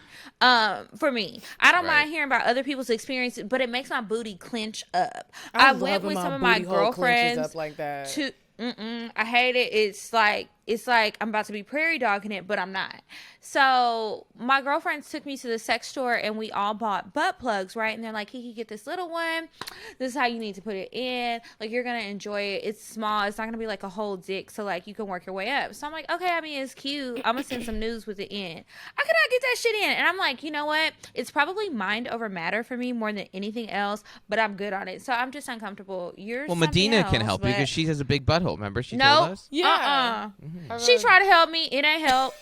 S3: For me, I don't mind hearing about other people's experiences, but it makes my booty clench up. I went with some of my girlfriends
S2: up like that.
S3: I hate it. It's like I'm about to be prairie dogging it, but I'm not. So my girlfriends took me to the sex store, and we all bought butt plugs, right? And they're like, Kiki, get this little one. This is how you need to put it in. Like, you're gonna enjoy it. It's small. It's not gonna be like a whole dick, so like you can work your way up. So I'm like, okay, I mean, it's cute. I'm gonna send some news with it in. I cannot get that shit in. And I'm like, you know what? It's probably mind over matter for me more than anything else, but I'm good on it. So I'm just uncomfortable.
S4: Well, Medina can help you because she has a big butthole. Remember, she told us.
S2: Yeah.
S3: She tried to help me. It ain't help.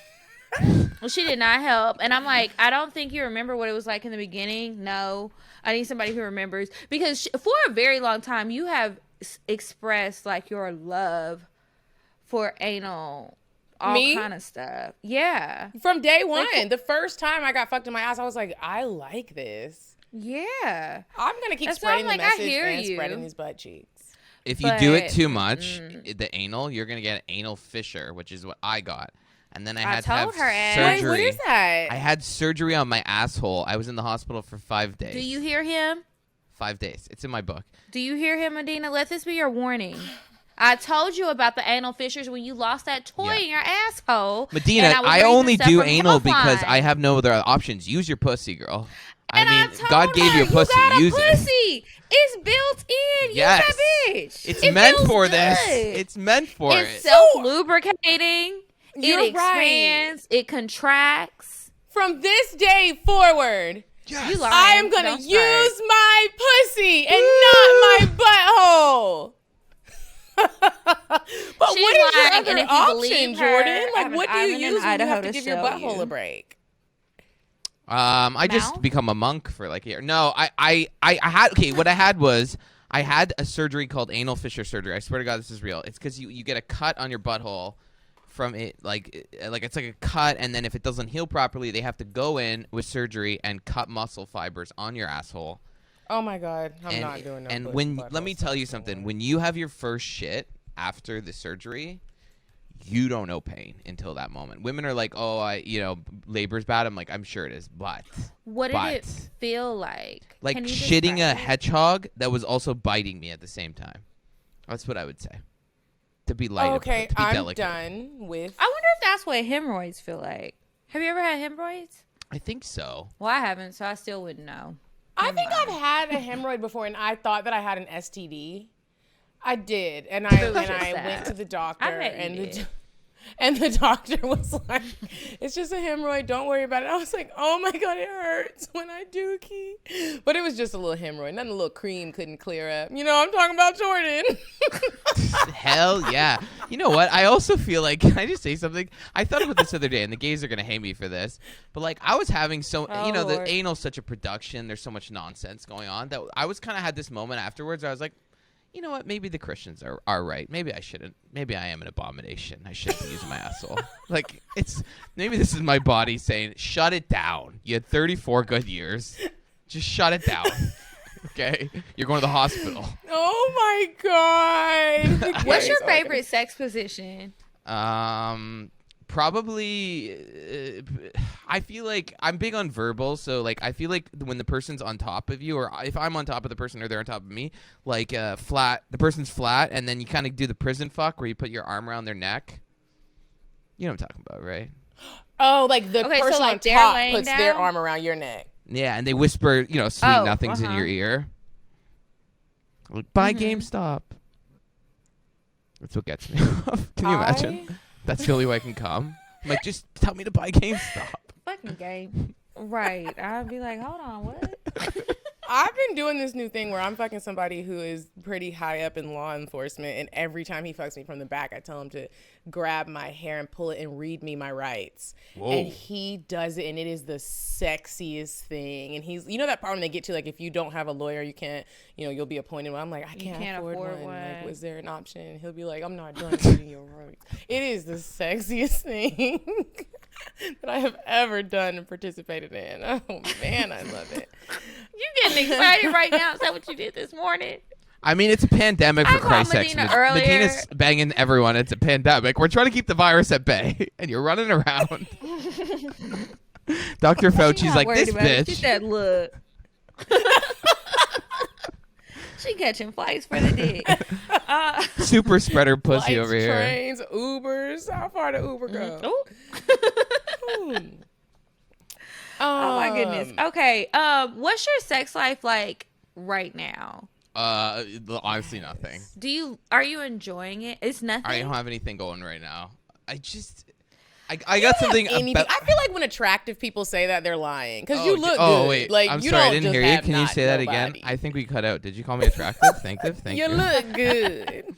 S3: Well, she did not help. And I'm like, I don't think you remember what it was like in the beginning. No. I need somebody who remembers. Because for a very long time, you have expressed, like, your love for anal, all kind of stuff. Yeah.
S2: From day one. Like, the first time I got fucked in my ass, I was like, I like this.
S3: Yeah.
S2: I'm going to keep spreading the message and spreading these butt cheeks.
S4: If you do it too much, the anal, you're going to get an anal fissure, which is what I got. And then I had to have surgery.
S2: Wait, what is that?
S4: I had surgery on my asshole. I was in the hospital for 5 days.
S3: Do you hear him?
S4: 5 days. It's in my book.
S3: Do you hear him, Medina? Let this be your warning. I told you about the anal fissures when you lost that toy in your asshole.
S4: Medina, I only do anal because I have no other options. Use your pussy, girl.
S3: And
S4: I mean, God gave you a pussy. Use it.
S3: It's built in.
S4: Yes.
S3: Use that bitch.
S4: It's meant for this. It's meant for it.
S3: It's self-lubricating.
S2: You're
S3: it expands. Right. It contracts.
S2: From this day forward, I am going to use my pussy and not my butthole. But what is your
S3: lying,
S2: other
S3: and if you
S2: option,
S3: believe her,
S2: Jordan?
S3: I
S2: Like,
S3: have
S2: what
S3: an
S2: do you
S3: island in
S2: use when you have
S3: Idaho
S2: to
S3: to
S2: give your
S3: show
S2: butthole
S3: you.
S2: a break?
S4: I just
S3: Mouth?
S4: become a monk for like a year. No, I had what I had was I had a surgery called anal fissure surgery. I swear to God, this is real. It's because you get a cut on your butthole from it, like it's like a cut, and then if it doesn't heal properly, they have to go in with surgery and cut muscle fibers on your asshole.
S2: Oh my God, I'm not doing no.
S4: And let me tell you something. When you have your first shit after the surgery, you don't know pain until that moment. Women are like, oh, labor's bad. I'm like, I'm sure it is, but
S3: what did it feel like?
S4: Like shitting a hedgehog that was also biting me at the same time. That's what I would say. To be light.
S2: Okay,
S4: I'm
S2: delicate. Done with.
S3: I wonder if that's what hemorrhoids feel like. Have you ever had hemorrhoids?
S4: I think so.
S3: Well, I haven't, so I still wouldn't know.
S2: I think I've had a hemorrhoid before, and I thought that I had an STD. I did, and I went to the doctor, and the doctor was like, "It's just a hemorrhoid. Don't worry about it." I was like, "Oh my God, it hurts when I dookie," but it was just a little hemorrhoid. Nothing a little cream couldn't clear up. You know, I'm talking about Jordan.
S4: Hell yeah. You know what? I also feel like, can I just say something? I thought about this the other day, and the gays are going to hate me for this, but like I was having the anal's such a production. There's so much nonsense going on that I was kind of had this moment afterwards where I was like, you know what? Maybe the Christians are right. Maybe I shouldn't. Maybe I am an abomination. I shouldn't be using my asshole. Like, maybe this is my body saying, shut it down. You had 34 good years. Just shut it down. Okay? You're going to the hospital.
S2: Oh my God.
S3: What's your favorite sex position?
S4: Probably, I feel like I'm big on verbal, so like I feel like when the person's on top of you, or if I'm on top of the person or they're on top of me, like flat, the person's flat, and then you kind of do the prison fuck where you put your arm around their neck. You know what I'm talking about, right?
S2: Oh, like the person
S3: so like
S2: on top puts
S3: down?
S2: their arm around your neck.
S4: Yeah, and they whisper, sweet nothings in your ear. Like, buy GameStop. That's what gets me off. Can you imagine? That's the only way I can come. I'm like, just tell me to buy GameStop.
S3: Fucking game. Right. I'd be like, hold on, what?
S2: I've been doing this new thing where I'm fucking somebody who is pretty high up in law enforcement, and every time he fucks me from the back, I tell him to grab my hair and pull it and read me my rights. Whoa. And he does it, and it is the sexiest thing. And he's, that part when they get to, like, if you don't have a lawyer, you can't, you'll be appointed. I'm like, I can't afford one. Like, was there an option? And he'll be like, I'm not done reading your rights. It is the sexiest thing that I have ever done and participated in. Oh, man, I love it.
S3: You getting excited right now? Is that what you did this morning?
S4: I mean, it's a pandemic, for Christ's sake. Medina's banging everyone. It's a pandemic. We're trying to keep the virus at bay, and you're running around. Dr. Fauci's like, this bitch.
S3: She said, look. She catching flights for the dick.
S4: Super spreader pussy
S2: flights,
S4: over here.
S2: Trains, Ubers. How far did Uber go?
S3: Oh my goodness. Okay. What's your sex life like right now?
S4: Honestly, nothing.
S3: Are you enjoying it? It's nothing.
S4: I don't have anything going right now. I got something.
S2: I feel like when attractive people say that, they're lying because you look good.
S4: Oh wait,
S2: like,
S4: I'm
S2: you
S4: sorry, I
S2: don't
S4: didn't
S2: just
S4: hear you.
S2: have
S4: Can you say that again?
S2: nobody.
S4: I think we cut out. Did you call me attractive? Thank you.
S2: You look good.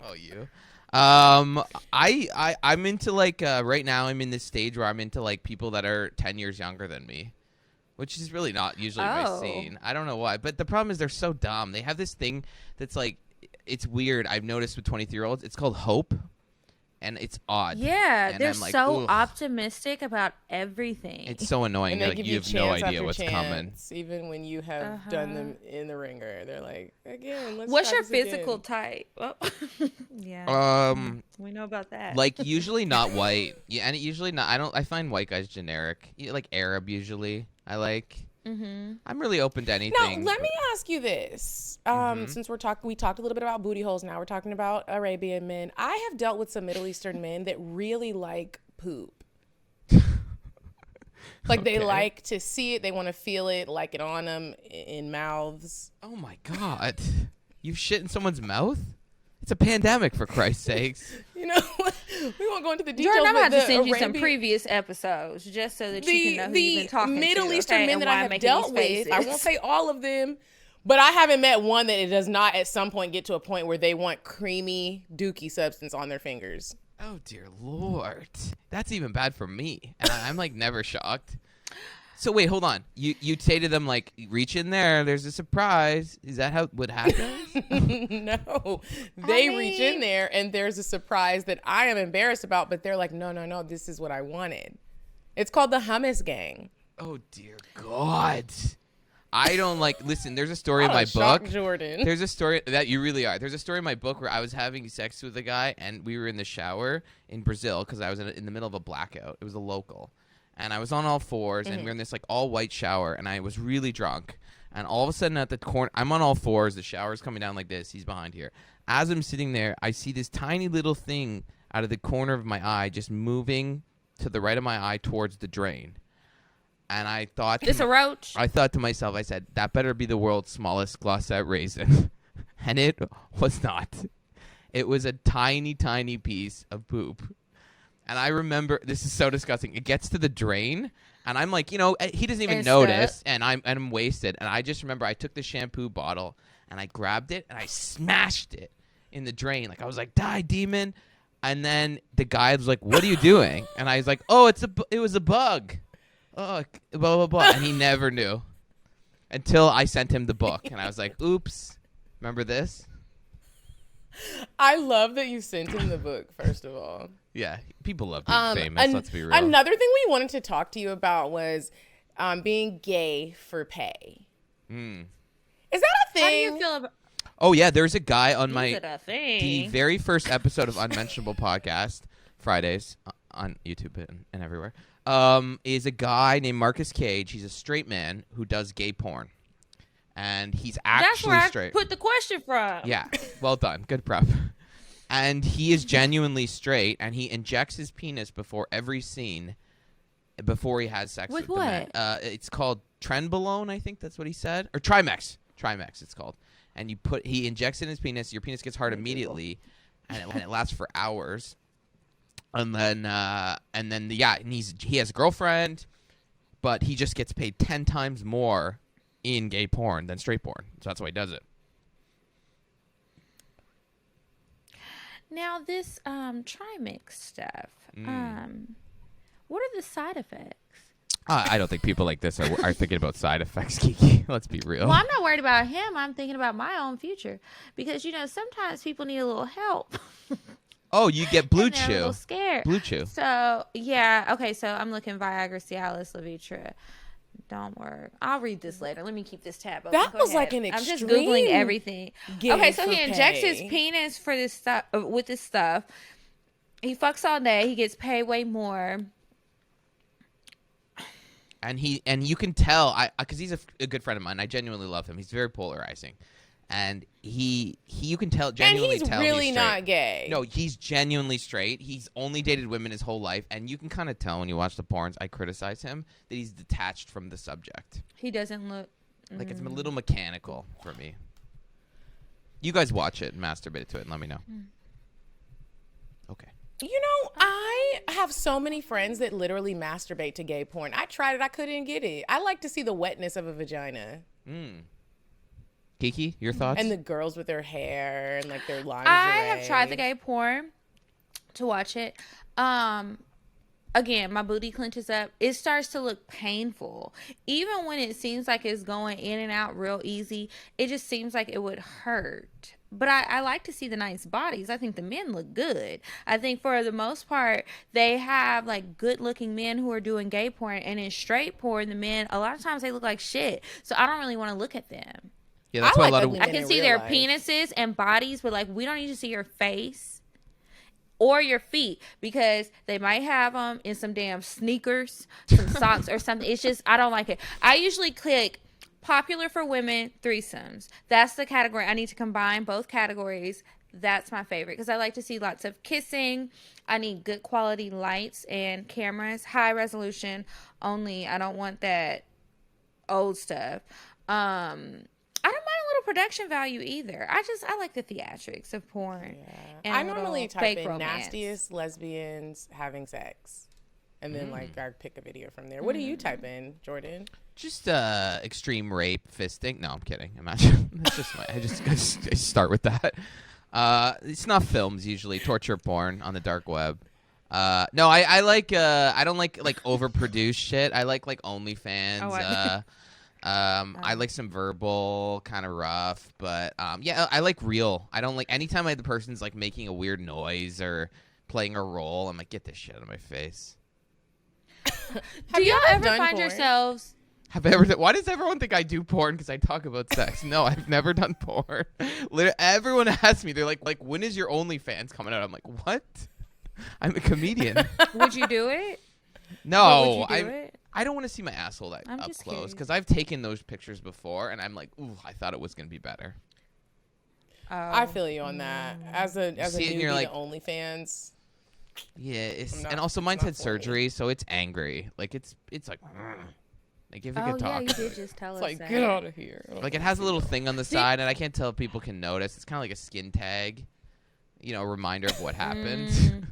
S4: Oh, you. I'm into like right now. I'm in this stage where I'm into like people that are 10 years younger than me, which is really not usually my scene. I don't know why, but the problem is they're so dumb. They have this thing that's like, it's weird. I've noticed with 23-year-olds, it's called hope, and it's odd.
S3: Yeah,
S4: and
S3: they're
S4: like,
S3: so
S4: ugh.
S3: optimistic about everything.
S4: It's so annoying.
S2: And
S4: Like, you have no idea what's coming.
S2: Even when you have done them in the ringer, they're like, again, let's
S3: What's
S2: try
S3: your
S2: this
S3: physical
S2: again.
S3: type? Well, yeah. We know about that.
S4: Like usually not white. Yeah, and usually not. I find white guys generic. Like Arab usually. I like. I'm really open to anything.
S2: Now, let me ask you this. Since we talked a little bit about booty holes. Now we're talking about Arabian men. I have dealt with some Middle Eastern men that really like poop. Like they like to see it. They want to feel it, like it on them in mouths.
S4: Oh my God. You shit in someone's mouth? It's a pandemic, for Christ's sakes.
S2: You know, we won't go into the details.
S3: Jordan, I'm about to send you some
S2: Arabian-
S3: previous episodes just so that you can know who you've been talking
S2: the Middle
S3: to.
S2: Eastern
S3: okay?
S2: men
S3: and
S2: that
S3: why
S2: I
S3: I'm
S2: have
S3: making
S2: dealt
S3: these
S2: with, I
S3: faces.
S2: won't say all of them, But I haven't met one that it does not at some point get to a point where they want creamy dookie substance on their fingers.
S4: Oh, dear Lord. That's even bad for me. And I'm like never shocked. So wait, hold on. You'd say to them like, reach in there. There's a surprise. Is that how what happens?
S2: No, they reach in there and there's a surprise that I am embarrassed about. But they're like, no, this is what I wanted. It's called the hummus gang.
S4: Oh, dear God. I don't listen, there's a story in my book.
S2: Jordan.
S4: There's a story that you really are. There's a story in my book where I was having sex with a guy and we were in the shower in Brazil because I was in the middle of a blackout. It was a local. And I was on all fours and we were in this like all white shower and I was really drunk. And all of a sudden at the corner, I'm on all fours. The shower's coming down like this. He's behind here. As I'm sitting there, I see this tiny little thing out of the corner of my eye just moving to the right of my eye towards the drain. And I thought...
S3: It's a roach?
S4: I thought to myself, I said, that better be the world's smallest Glossette raisin. And it was not. It was a tiny, tiny piece of poop. And I remember, this is so disgusting. It gets to the drain, and I'm like, he doesn't even notice, and I'm wasted. And I just remember I took the shampoo bottle, and I grabbed it, and I smashed it in the drain. Like, I was like, die, demon. And then the guy was like, what are you doing? And I was like, oh, it was a bug. Oh, blah, blah, blah. And he never knew until I sent him the book. And I was like, oops, remember this?
S2: I love that you sent him the book, first of all.
S4: Yeah, people love being famous, let's be real.
S2: Another thing we wanted to talk to you about was being gay for pay. Is that a thing?
S3: How do you feel about...
S4: Oh, yeah, there's a guy on
S3: the
S4: very first episode of Unmentionable Podcast, Fridays, on YouTube and everywhere, is a guy named Marcus Cage. He's a straight man who does gay porn. And he's actually
S3: That's where
S4: straight.
S3: I put the question from.
S4: Yeah, well done. Good prep. And he is genuinely straight, and he injects his penis before every scene, before he has sex with
S3: what?
S4: the man. It's called Trenbolone, I think that's what he said, or Trimex. Trimex, it's called. And he injects it in his penis. Your penis gets hard immediately, and it lasts for hours. And then he has a girlfriend, but he just gets paid 10 times more in gay porn than straight porn. So that's why he does it.
S3: Now this Trimix stuff, what are the side effects?
S4: I don't think people like this are thinking about side effects, Kiki. Let's be real.
S3: Well, I'm not worried about him. I'm thinking about my own future because sometimes people need a little help.
S4: Oh, you get Blue
S3: and they're
S4: Chew.
S3: A little scared.
S4: Blue Chew.
S3: So yeah, okay. So I'm looking Viagra, Cialis, Levitra. Don't work. I'll read this later. Let me keep this tab open.
S2: That
S3: Go
S2: was
S3: ahead.
S2: like an
S3: I'm just
S2: extreme
S3: Googling everything. Okay, so he injects
S2: pay.
S3: his penis for this stuff with this stuff. He fucks all day. He gets paid way more.
S4: And you can tell, because he's a good friend of mine. I genuinely love him. He's very polarizing, and you can tell genuinely.
S2: And he's really not gay.
S4: No, he's genuinely straight. He's only dated women his whole life, and you can kind of tell when you watch the porns. I criticize him that he's detached from the subject.
S3: He doesn't look
S4: like it's a little mechanical for me. You guys watch it and masturbate to it, and let me know. Okay.
S2: I have so many friends that literally masturbate to gay porn. I tried it. I couldn't get it. I like to see the wetness of a vagina.
S4: Kiki, your thoughts?
S2: And the girls with their hair and like their lingerie.
S3: I have tried the gay porn to watch it. Again, my booty clenches up. It starts to look painful. Even when it seems like it's going in and out real easy, it just seems like it would hurt. But I like to see the nice bodies. I think the men look good. I think for the most part, they have like good looking men who are doing gay porn. And in straight porn, the men, a lot of times they look like shit. So I don't really want to look at them.
S4: Yeah, that's why a lot of
S3: I can see their penises and bodies, but like we don't need to see your face or your feet because they might have them in some damn sneakers, some socks or something. It's just, I don't like it. I usually click popular for women threesomes. That's the category. I need to combine both categories. That's my favorite because I like to see lots of kissing. I need good quality lights and cameras, high resolution only. I don't want that old stuff. I don't mind a little production value either. I like the theatrics of porn.
S2: Yeah.
S3: And
S2: I normally type in
S3: romance.
S2: nastiest lesbians having sex. And then like I pick a video from there. What do you type in, Jordan?
S4: Just extreme rape, fisting. No, I'm kidding. Imagine. That's just I just start with that. It's not films usually. Torture porn on the dark web. No, I like. I don't like overproduced shit. I like OnlyFans.
S3: Oh,
S4: I like some verbal, kind of rough, but yeah, I like real. I don't like anytime the person's like making a weird noise or playing a role. I'm like, get this shit out of my face.
S3: Do y'all ever find yourselves?
S4: Why does everyone think I do porn because I talk about sex? No, I've never done porn. Literally, everyone asks me, they're like, when is your OnlyFans coming out? I'm like, what? I'm a comedian.
S3: Would you do it?
S4: No,
S3: would you do it?
S4: I don't want to see my asshole up
S3: just
S4: close because
S3: curious.
S4: I've taken those pictures before, and I'm like, ooh, I thought it was gonna be better.
S2: I feel you on that. As a newbie
S4: you're like,
S2: to OnlyFans.
S4: Yeah, and also mine's had surgery, so it's angry. Like it's like. Like if it could talk.
S3: Yeah, you did just tell us
S2: Like,
S3: that.
S2: get out of here.
S4: Like it has a little thing on the side, and I can't tell if people can notice. It's kind of like a skin tag, a reminder of what happened.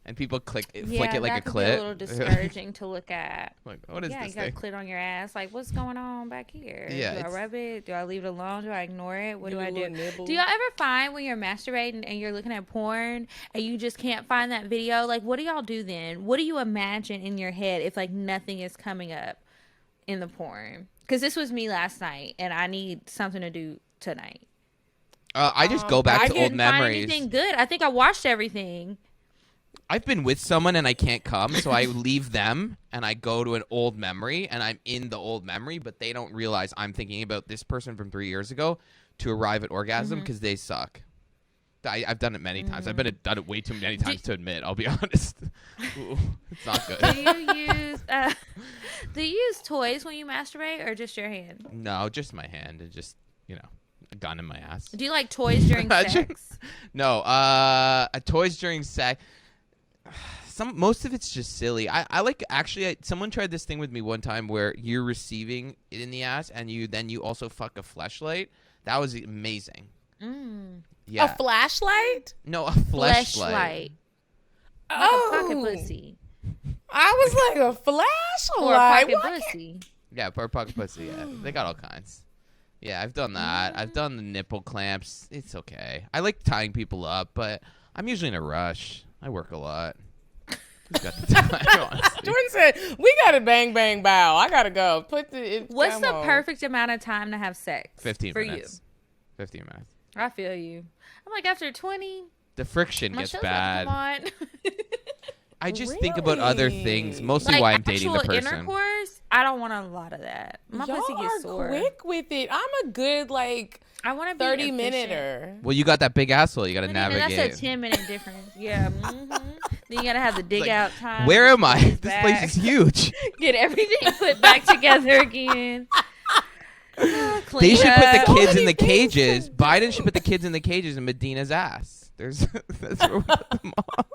S4: And people flick it like a
S3: that could
S4: clit.
S3: be a little discouraging to look at.
S4: Like, what is this
S3: you got a
S4: thing?
S3: clit on your ass. Like, what's going on back here?
S4: Yeah,
S3: Do I rub it? Do I leave it alone? Do I ignore it? What do I do?
S2: Nibble.
S3: Do y'all ever find when you're masturbating and you're looking at porn and you just can't find that video? Like, what do y'all do then? What do you imagine in your head if like nothing is coming up in the porn? Because this was me last night, and I need something to do tonight.
S4: I just go back to old
S3: Find
S4: memories.
S3: anything good? I think I watched everything.
S4: I've been with someone and I can't come, so I leave them and I go to an old memory and I'm in the old memory, but they don't realize I'm thinking about this person from 3 years ago to arrive at orgasm because they suck. I've done it many times. I've done it way too many times to admit. I'll be honest. Ooh, it's not good.
S3: Do you use toys when you masturbate or just your hand?
S4: No, just my hand and just a gun in my ass.
S3: Do you like toys during sex?
S4: No, toys during sex. Most of it's just silly. I like someone tried this thing with me one time where you're receiving it in the ass and you also fuck a fleshlight. That was amazing. Yeah.
S2: A flashlight?
S4: No, a fleshlight.
S3: Like a pocket pussy.
S2: I was like, a flashlight?
S3: Or a pocket pussy.
S4: Yeah, or pocket pussy. Yeah, they got all kinds. Yeah, I've done that. I've done the nipple clamps. It's okay. I like tying people up, but I'm usually in a rush. I work a lot. Who's got the time, honestly?
S2: Jordan said, we got to bang, bang, bow. I got to go.
S3: What's the perfect amount of time to have sex
S4: 15
S3: for
S4: minutes. 15 minutes.
S3: I feel you. I'm like, after 20,
S4: the friction
S3: my
S4: gets
S3: show's
S4: bad.
S3: about to come on.
S4: I just think about other things, mostly
S3: like
S4: why I'm dating the
S3: actual
S4: person.
S3: intercourse, I don't want a lot of that. My pussy gets sore.
S2: Quick with it. I'm a good
S3: I want to be
S2: 30-minute-er.
S4: Well, you got that big asshole. You got to navigate.
S3: That's a 10-minute difference. Yeah. Then you got to have the dig out time.
S4: Where am I? This place is huge.
S3: Get everything put back together again.
S4: They should put the kids in the cages. Biden should put the kids in the cages in Medina's ass. That's where we put them all.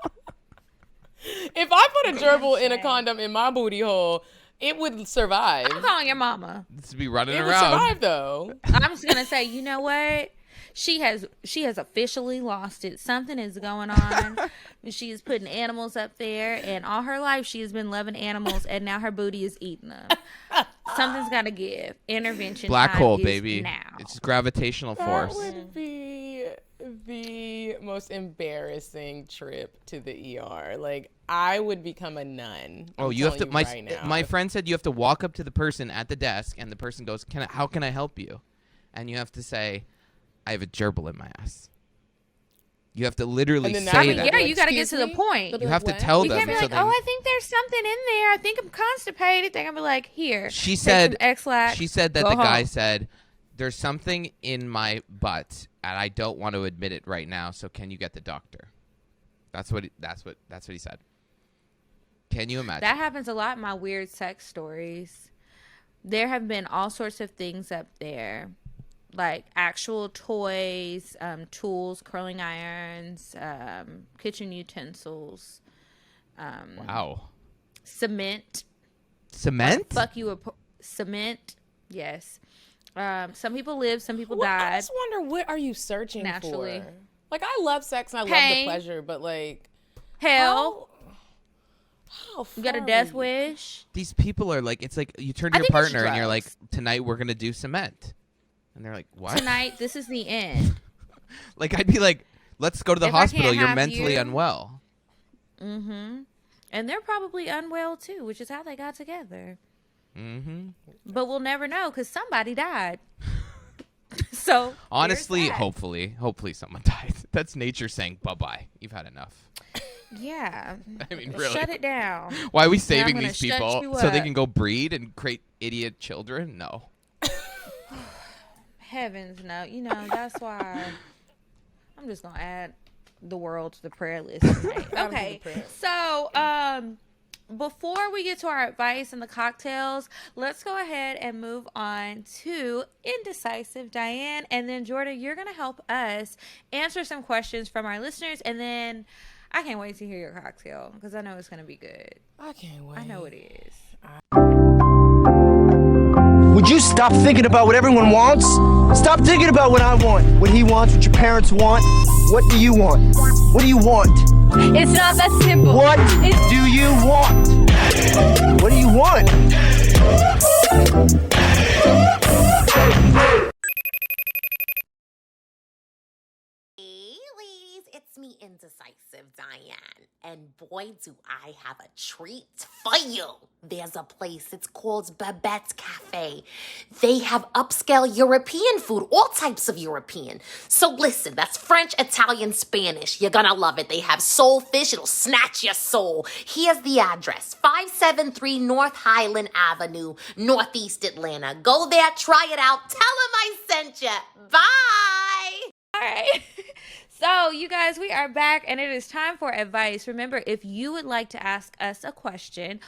S2: If I put a gerbil in a condom in my booty hole, it would survive.
S3: I'm calling your mama.
S4: This be running
S2: It
S4: around.
S2: would survive, though.
S3: I'm just gonna say, you know what? She has officially lost it. Something is going on. She is putting animals up there, and all her life she has been loving animals, and now her booty is eating them. Something's got to give. Intervention.
S4: Black
S3: time
S4: hole,
S3: is
S4: baby.
S3: Now.
S4: It's gravitational force.
S2: That would be the most embarrassing trip to the ER. Like, I would become a nun.
S4: Oh,
S2: I'm
S4: you have to.
S2: telling you right now.
S4: My friend said you have to walk up to the person at the desk, and the person goes, "How can I help you?" And you have to say, "I have a gerbil in my ass." You have to literally say that.
S3: Yeah, you got to get to the point.
S4: You have to tell
S3: You
S4: them.
S3: can't be like, "Oh, I think there's something in there. I think I'm constipated." They're gonna be like, "Here."
S4: She said.
S3: X-Lax,
S4: She said that
S3: go
S4: the guy
S3: home.
S4: said, "There's something in my butt, and I don't want to admit it right now. So can you get the doctor?" That's what he said. Can you imagine?
S3: That happens a lot in my weird sex stories. There have been all sorts of things up there, like actual toys, tools, curling irons, kitchen utensils.
S4: Wow.
S3: Cement.
S4: Cement?
S3: Fuck you. Cement. Yes. Some people live, some people died.
S2: I just wonder, what are you searching
S3: naturally
S2: for? Like, I love sex and I love the pleasure, but like,
S3: hell. You got a death wish.
S4: These people are like, it's like you turn to your partner and you're like, tonight we're gonna do cement, and they're like, what?
S3: Tonight, this is the end.
S4: Like I'd be like, let's go to the hospital. You're mentally unwell.
S3: Mm-hmm. And they're probably unwell too, which is how they got together. Mm-hmm. But we'll never know because somebody died. So
S4: honestly, hopefully someone died. That's nature saying bye-bye. You've had enough.
S3: Yeah.
S4: I mean, really.
S3: Shut it down.
S4: Why are we saving these people so they can go breed and create idiot children? No.
S3: Heavens, no. You know, that's why I'm just going to add the world to the prayer list today. Okay. So, before we get to our advice and the cocktails, let's go ahead and move on to Indecisive Diane. And then, Jordan, you're going to help us answer some questions from our listeners. And then I can't wait to hear your cocktail because I know it's going to be good.
S2: I can't wait.
S3: I know it is.
S7: Would you stop thinking about what everyone wants? Stop thinking about what I want, what he wants, what your parents want. What do you want? What do you want?
S8: It's not that simple.
S7: What do you want? What do you want?
S9: Hey, ladies, it's me, Indecisive Diane. And boy, do I have a treat for you. There's a place, it's called Babette's Cafe. They have upscale European food, all types of European. So listen, that's French, Italian, Spanish. You're gonna love it. They have soul fish, it'll snatch your soul. Here's the address, 573 North Highland Avenue, Northeast Atlanta. Go there, try it out. Tell them I sent you. Bye.
S3: All right. So, you guys, we are back, and it is time for advice. Remember, if you would like to ask us a question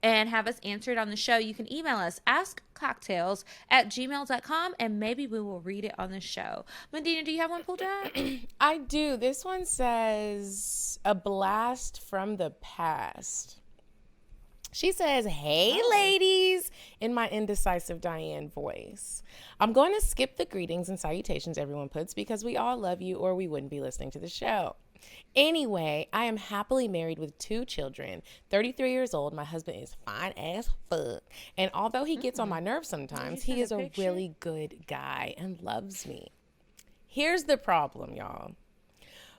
S3: and have us answered on the show, you can email us, askcocktails@gmail.com, and maybe we will read it on the show. Medina, do you have one pulled up?
S2: I do. This one says, a blast from the past. She says, hey, ladies, in my Indecisive Diane voice. I'm going to skip the greetings and salutations everyone puts because we all love you or we wouldn't be listening to the show. Anyway, I am happily married with 2 children. 33 years old. My husband is fine as fuck. And although he gets on my nerves sometimes, he is a really good guy and loves me. Here's the problem, y'all.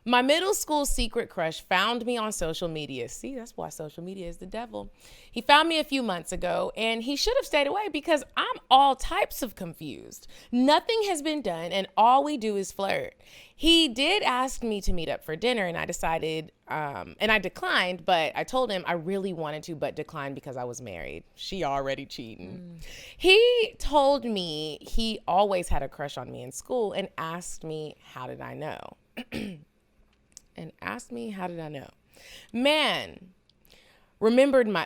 S2: My middle school secret crush found me on social media. See, that's why social media is the devil. He found me a few months ago, and he should have stayed away because I'm all types of confused. Nothing has been done, and all we do is flirt. He did ask me to meet up for dinner, and I decided, and I declined, but I told him I really wanted to, but declined because I was married. She already cheating. He told me he always had a crush on me in school and asked me, how did I know? Man remembered my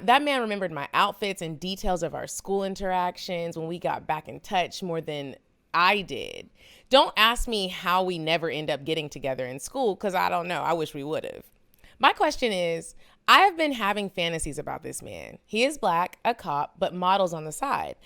S2: outfits and details of our school interactions when we got back in touch more than I did. Don't ask me how we never end up getting together in school because I don't know. I wish we would have. My question is, I have been having fantasies about this man. He is black, a cop, but models on the side.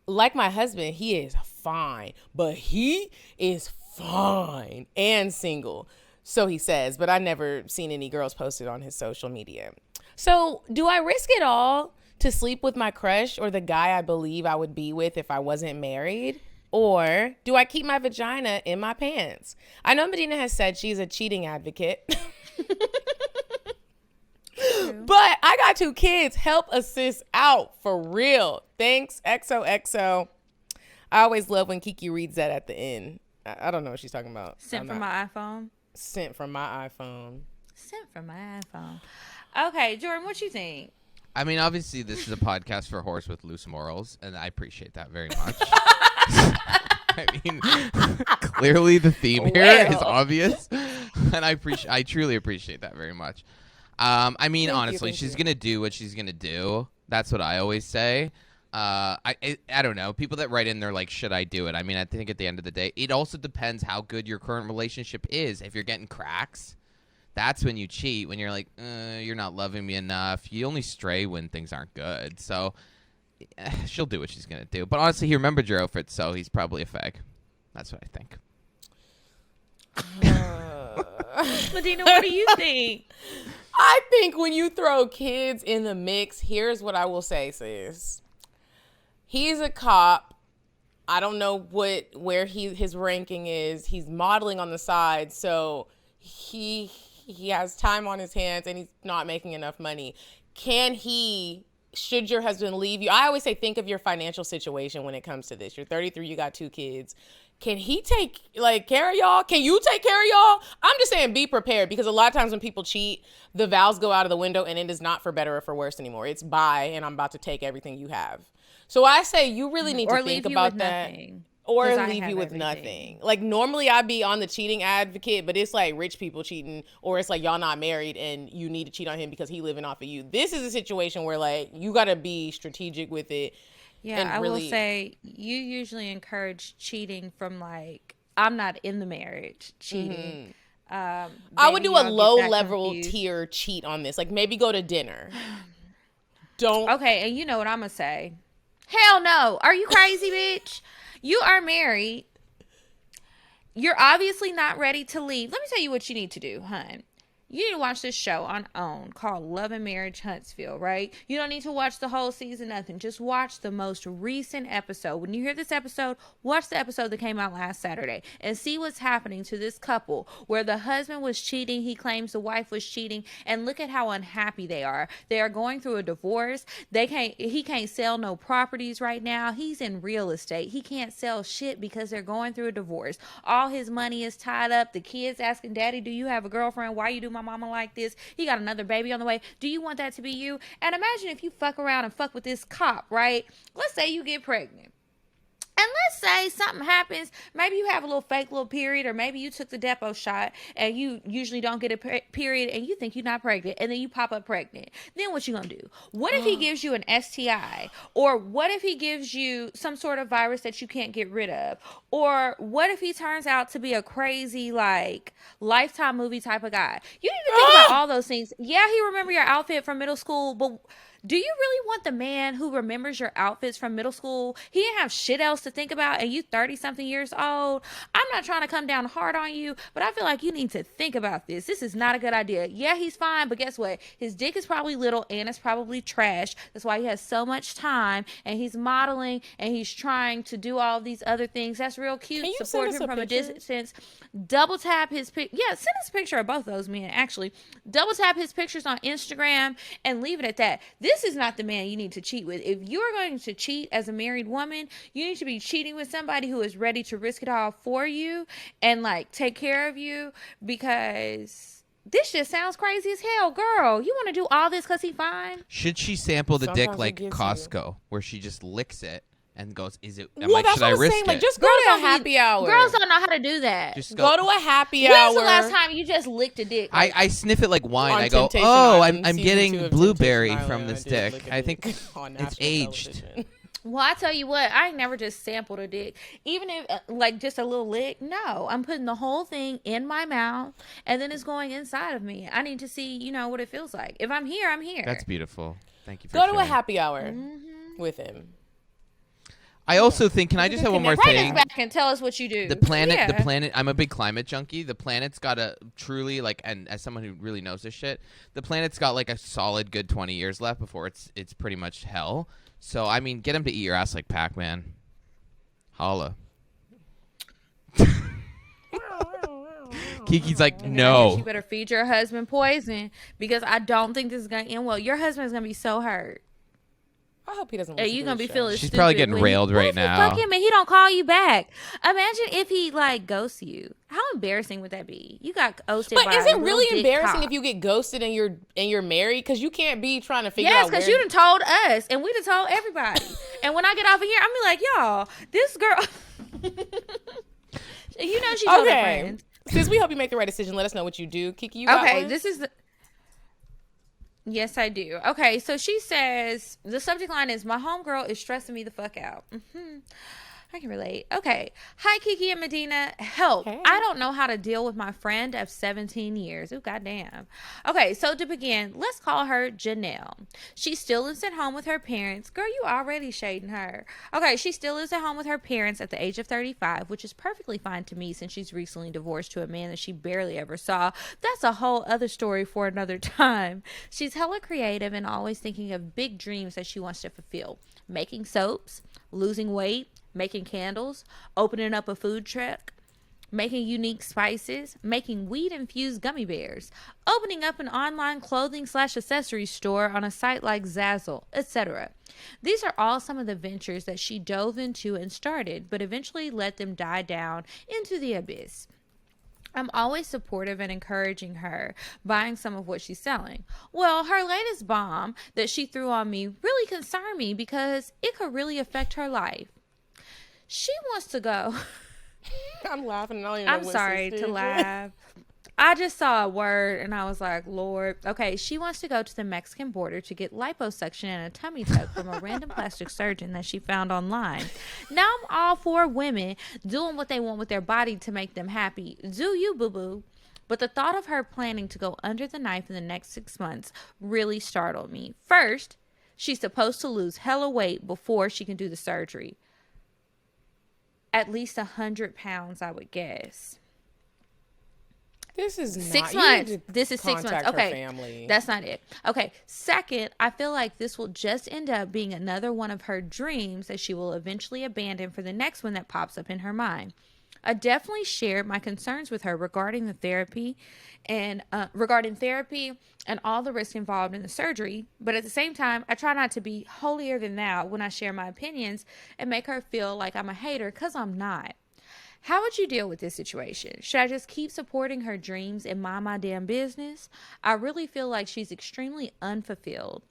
S2: Like my husband, he is fine, but he is fine and single. So he says, but I never seen any girls posted on his social media. So do I risk it all to sleep with my crush or the guy I believe I would be with if I wasn't married? Or do I keep my vagina in my pants? I know Medina has said she's a cheating advocate. But I got 2 kids. Help a sis out for real. Thanks, XOXO. I always love when Kiki reads that at the end. I don't know what she's talking about.
S3: Sent from my iPhone.
S2: Sent from my iPhone.
S3: Okay, Jordan, what you think?
S4: I mean, obviously, this is a podcast for horse with loose morals, and I appreciate that very much. I mean, clearly the theme here is obvious, and I truly appreciate that very much. I mean, honestly, she's gonna do what she's gonna do. That's what I always say. I don't know. People that write in, they're like, should I do it? I mean, I think at the end of the day, it also depends how good your current relationship is. If you're getting cracks, that's when you cheat. When you're like, you're not loving me enough. You only stray when things aren't good. So she'll do what she's going to do. But honestly, he remembered your outfit, so he's probably a fag. That's what I think.
S3: Medinah, what do you think?
S2: I think when you throw kids in the mix, here's what I will say, sis. He's a cop. I don't know where his ranking is. He's modeling on the side, so he has time on his hands and he's not making enough money. Should your husband leave you? I always say think of your financial situation when it comes to this. You're 33, you got 2 kids. Can he take care of y'all? Can you take care of y'all? I'm just saying be prepared, because a lot of times when people cheat, the vows go out of the window and it is not for better or for worse anymore. It's bye and I'm about to take everything you have. So I say you really need to think about that. Or leave you with nothing. Like normally I'd be on the cheating advocate, but it's like rich people cheating, or it's like y'all not married and you need to cheat on him because he living off of you. This is a situation where like you got to be strategic with it.
S3: Yeah, I will say you usually encourage cheating from like, I'm not in the marriage cheating.
S2: I would do a low level tier cheat on this. Like maybe go to dinner.
S3: Okay, and you know what I'm going to say? Hell no. Are you crazy, bitch? You are married. You're obviously not ready to leave. Let me tell you what you need to do, hun. You need to watch this show on OWN called Love and Marriage Huntsville, right? You don't need to watch the whole season, nothing. Just watch the most recent episode. When you hear this episode, watch the episode that came out last Saturday and see what's happening to this couple where the husband was cheating. He claims the wife was cheating, and look at how unhappy they are. They are going through a divorce. He can't sell no properties right now. He's in real estate. He can't sell shit because they're going through a divorce. All his money is tied up. The kids asking, Daddy, do you have a girlfriend? Why you do my mama like this? He got another baby on the way. Do you want that to be you? And imagine if you fuck around and fuck with this cop, right? Let's say you get pregnant. And let's say something happens. Maybe you have a little fake little period, or maybe you took the Depo shot and you usually don't get a period and you think you're not pregnant, and then you pop up pregnant. Then what you gonna do? What if he gives you an STI? Or what if he gives you some sort of virus that you can't get rid of? Or what if he turns out to be a crazy, like, Lifetime movie type of guy? You need to think about all those things. Yeah, he remember your outfit from middle school, but do you really want the man who remembers your outfits from middle school? He didn't have shit else to think about, and you 30-something years old. I'm not trying to come down hard on you, but I feel like you need to think about this. This is not a good idea. Yeah, he's fine, but guess what? His dick is probably little, and it's probably trash. That's why he has so much time, and he's modeling, and he's trying to do all these other things. That's real cute.
S2: Can you
S3: support him from a distance. Double tap his send us a picture of both those men, actually. Double tap his pictures on Instagram and leave it at that. This is not the man you need to cheat with. If you're going to cheat as a married woman, you need to be cheating with somebody who is ready to risk it all for you and like take care of you, because this just sounds crazy as hell. Girl, you want to do all this because he fine?
S4: Should she sample the dick like Costco, where she just licks it and goes, "Is it?
S2: Well, that's
S4: should
S2: what
S4: I
S2: I'm
S4: risk
S2: saying.
S4: it?"
S2: Like, just go to a happy hour.
S3: Girls don't know how to do that.
S4: Just
S2: go to a happy hour.
S3: When's the last time you just licked a dick?
S4: I sniff it like wine. I go,
S2: Temptation
S4: oh,
S2: Island,
S4: I'm getting
S2: season 2 of
S4: blueberry
S2: Temptation
S4: from
S2: Island,
S4: this
S2: I did
S4: dick.
S2: lick a
S4: I think
S2: dick on
S4: it's
S2: national
S4: aged.
S2: television.
S3: Well, I tell you what, I ain't never just sampled a dick. Even if, like, just a little lick. No, I'm putting the whole thing in my mouth, and then it's going inside of me. I need to see, what it feels like. If I'm here, I'm here.
S4: That's beautiful. Thank you for
S2: Go
S4: sharing.
S2: to a happy hour with him.
S4: I also think, can I just have one more
S3: Write
S4: thing?
S3: us back and tell us what you do.
S4: The planet, I'm a big climate junkie. The planet's got a truly, like, and as someone who really knows this shit, the planet's got like a solid good 20 years left before it's pretty much hell. So, I mean, get him to eat your ass like Pac-Man. Holla. Kiki's like, no.
S3: You better feed your husband poison, because I don't think this is going to end well. Your husband's going to be so hurt.
S2: I hope he doesn't.
S3: Hey, you're gonna be feeling
S4: She's
S3: stupid.
S4: probably getting railed right now.
S3: Fuck him and he don't call you back. Imagine if he like ghosts you. How embarrassing would that be? You got ghosted.
S2: But is it really embarrassing if you get ghosted and you're married? Because you can't be trying to figure out.
S3: Yes, because you done told us and we done told everybody. And when I get off of here, I'm be like, y'all, this girl. She told her friends.
S2: Sis, we hope you make the right decision. Let us know what you do. Kiki, you got one?
S3: This is the. Yes, I do. Okay, so she says, the subject line is, my homegirl is stressing me the fuck out. I can relate. Okay. Hi, Kiki and Medina. Help.
S2: Hey.
S3: I don't know how to deal with my friend of 17 years. Ooh, goddamn. Okay, so to begin, let's call her Janelle. She still lives at home with her parents. Girl, you already shading her. Okay, she still lives at home with her parents at the age of 35, which is perfectly fine to me since she's recently divorced to a man that she barely ever saw. That's a whole other story for another time. She's hella creative and always thinking of big dreams that she wants to fulfill. Making soaps, losing weight, making candles, opening up a food truck, making unique spices, making weed-infused gummy bears, opening up an online clothing/accessories store on a site like Zazzle, etc. These are all some of the ventures that she dove into and started, but eventually let them die down into the abyss. I'm always supportive and encouraging her, buying some of what she's selling. Well, her latest bomb that she threw on me really concerned me because it could really affect her life. She wants to go.
S2: I'm laughing. I'm
S3: sorry to laugh. I just saw a word and I was like, Lord. Okay, she wants to go to the Mexican border to get liposuction and a tummy tuck from a random plastic surgeon that she found online. Now I'm all for women doing what they want with their body to make them happy. Do you, boo-boo? But the thought of her planning to go under the knife in the next 6 months really startled me. First, she's supposed to lose hella weight before she can do the surgery. At least 100 pounds, I would guess.
S2: This is not
S3: 6 months. This is 6 months.
S2: Contact her
S3: Okay.
S2: family.
S3: That's not it. Okay. Second, I feel like this will just end up being another one of her dreams that she will eventually abandon for the next one that pops up in her mind. I definitely shared my concerns with her regarding the therapy and all the risks involved in the surgery. But at the same time, I try not to be holier than thou when I share my opinions and make her feel like I'm a hater, because I'm not. How would you deal with this situation? Should I just keep supporting her dreams and mind my damn business? I really feel like she's extremely unfulfilled.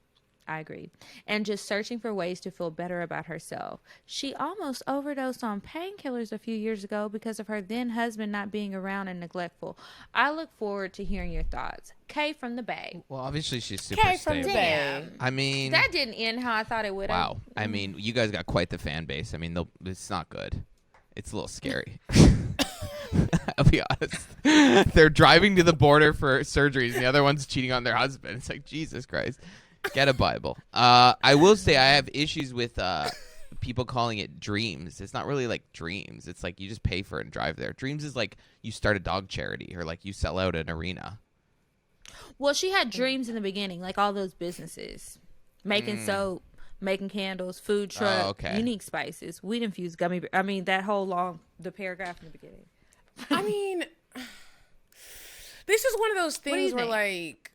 S3: I agree. And just searching for ways to feel better about herself. She almost overdosed on painkillers a few years ago because of her then husband not being around and neglectful. I look forward to hearing your thoughts. Kay from the Bay.
S4: Well, obviously she's super
S2: Kay from
S4: stable.
S2: the Bay.
S4: I mean,
S3: That didn't end how I thought it would.
S4: wow. I mean, you guys got quite the fan base. I mean, it's not good. It's a little scary. I'll be honest. They're driving to the border for surgeries, and the other one's cheating on their husband. It's like, Jesus Christ. Get a Bible. I will say I have issues with people calling it dreams. It's not really like dreams. It's like you just pay for it and drive there. Dreams is like you start a dog charity or like you sell out an arena.
S3: Well, she had dreams in the beginning, like all those businesses. Making soap, making candles, food truck, unique spices, weed infused gummy bear. I mean, that whole the paragraph in the beginning.
S2: I mean, this is one of those things where like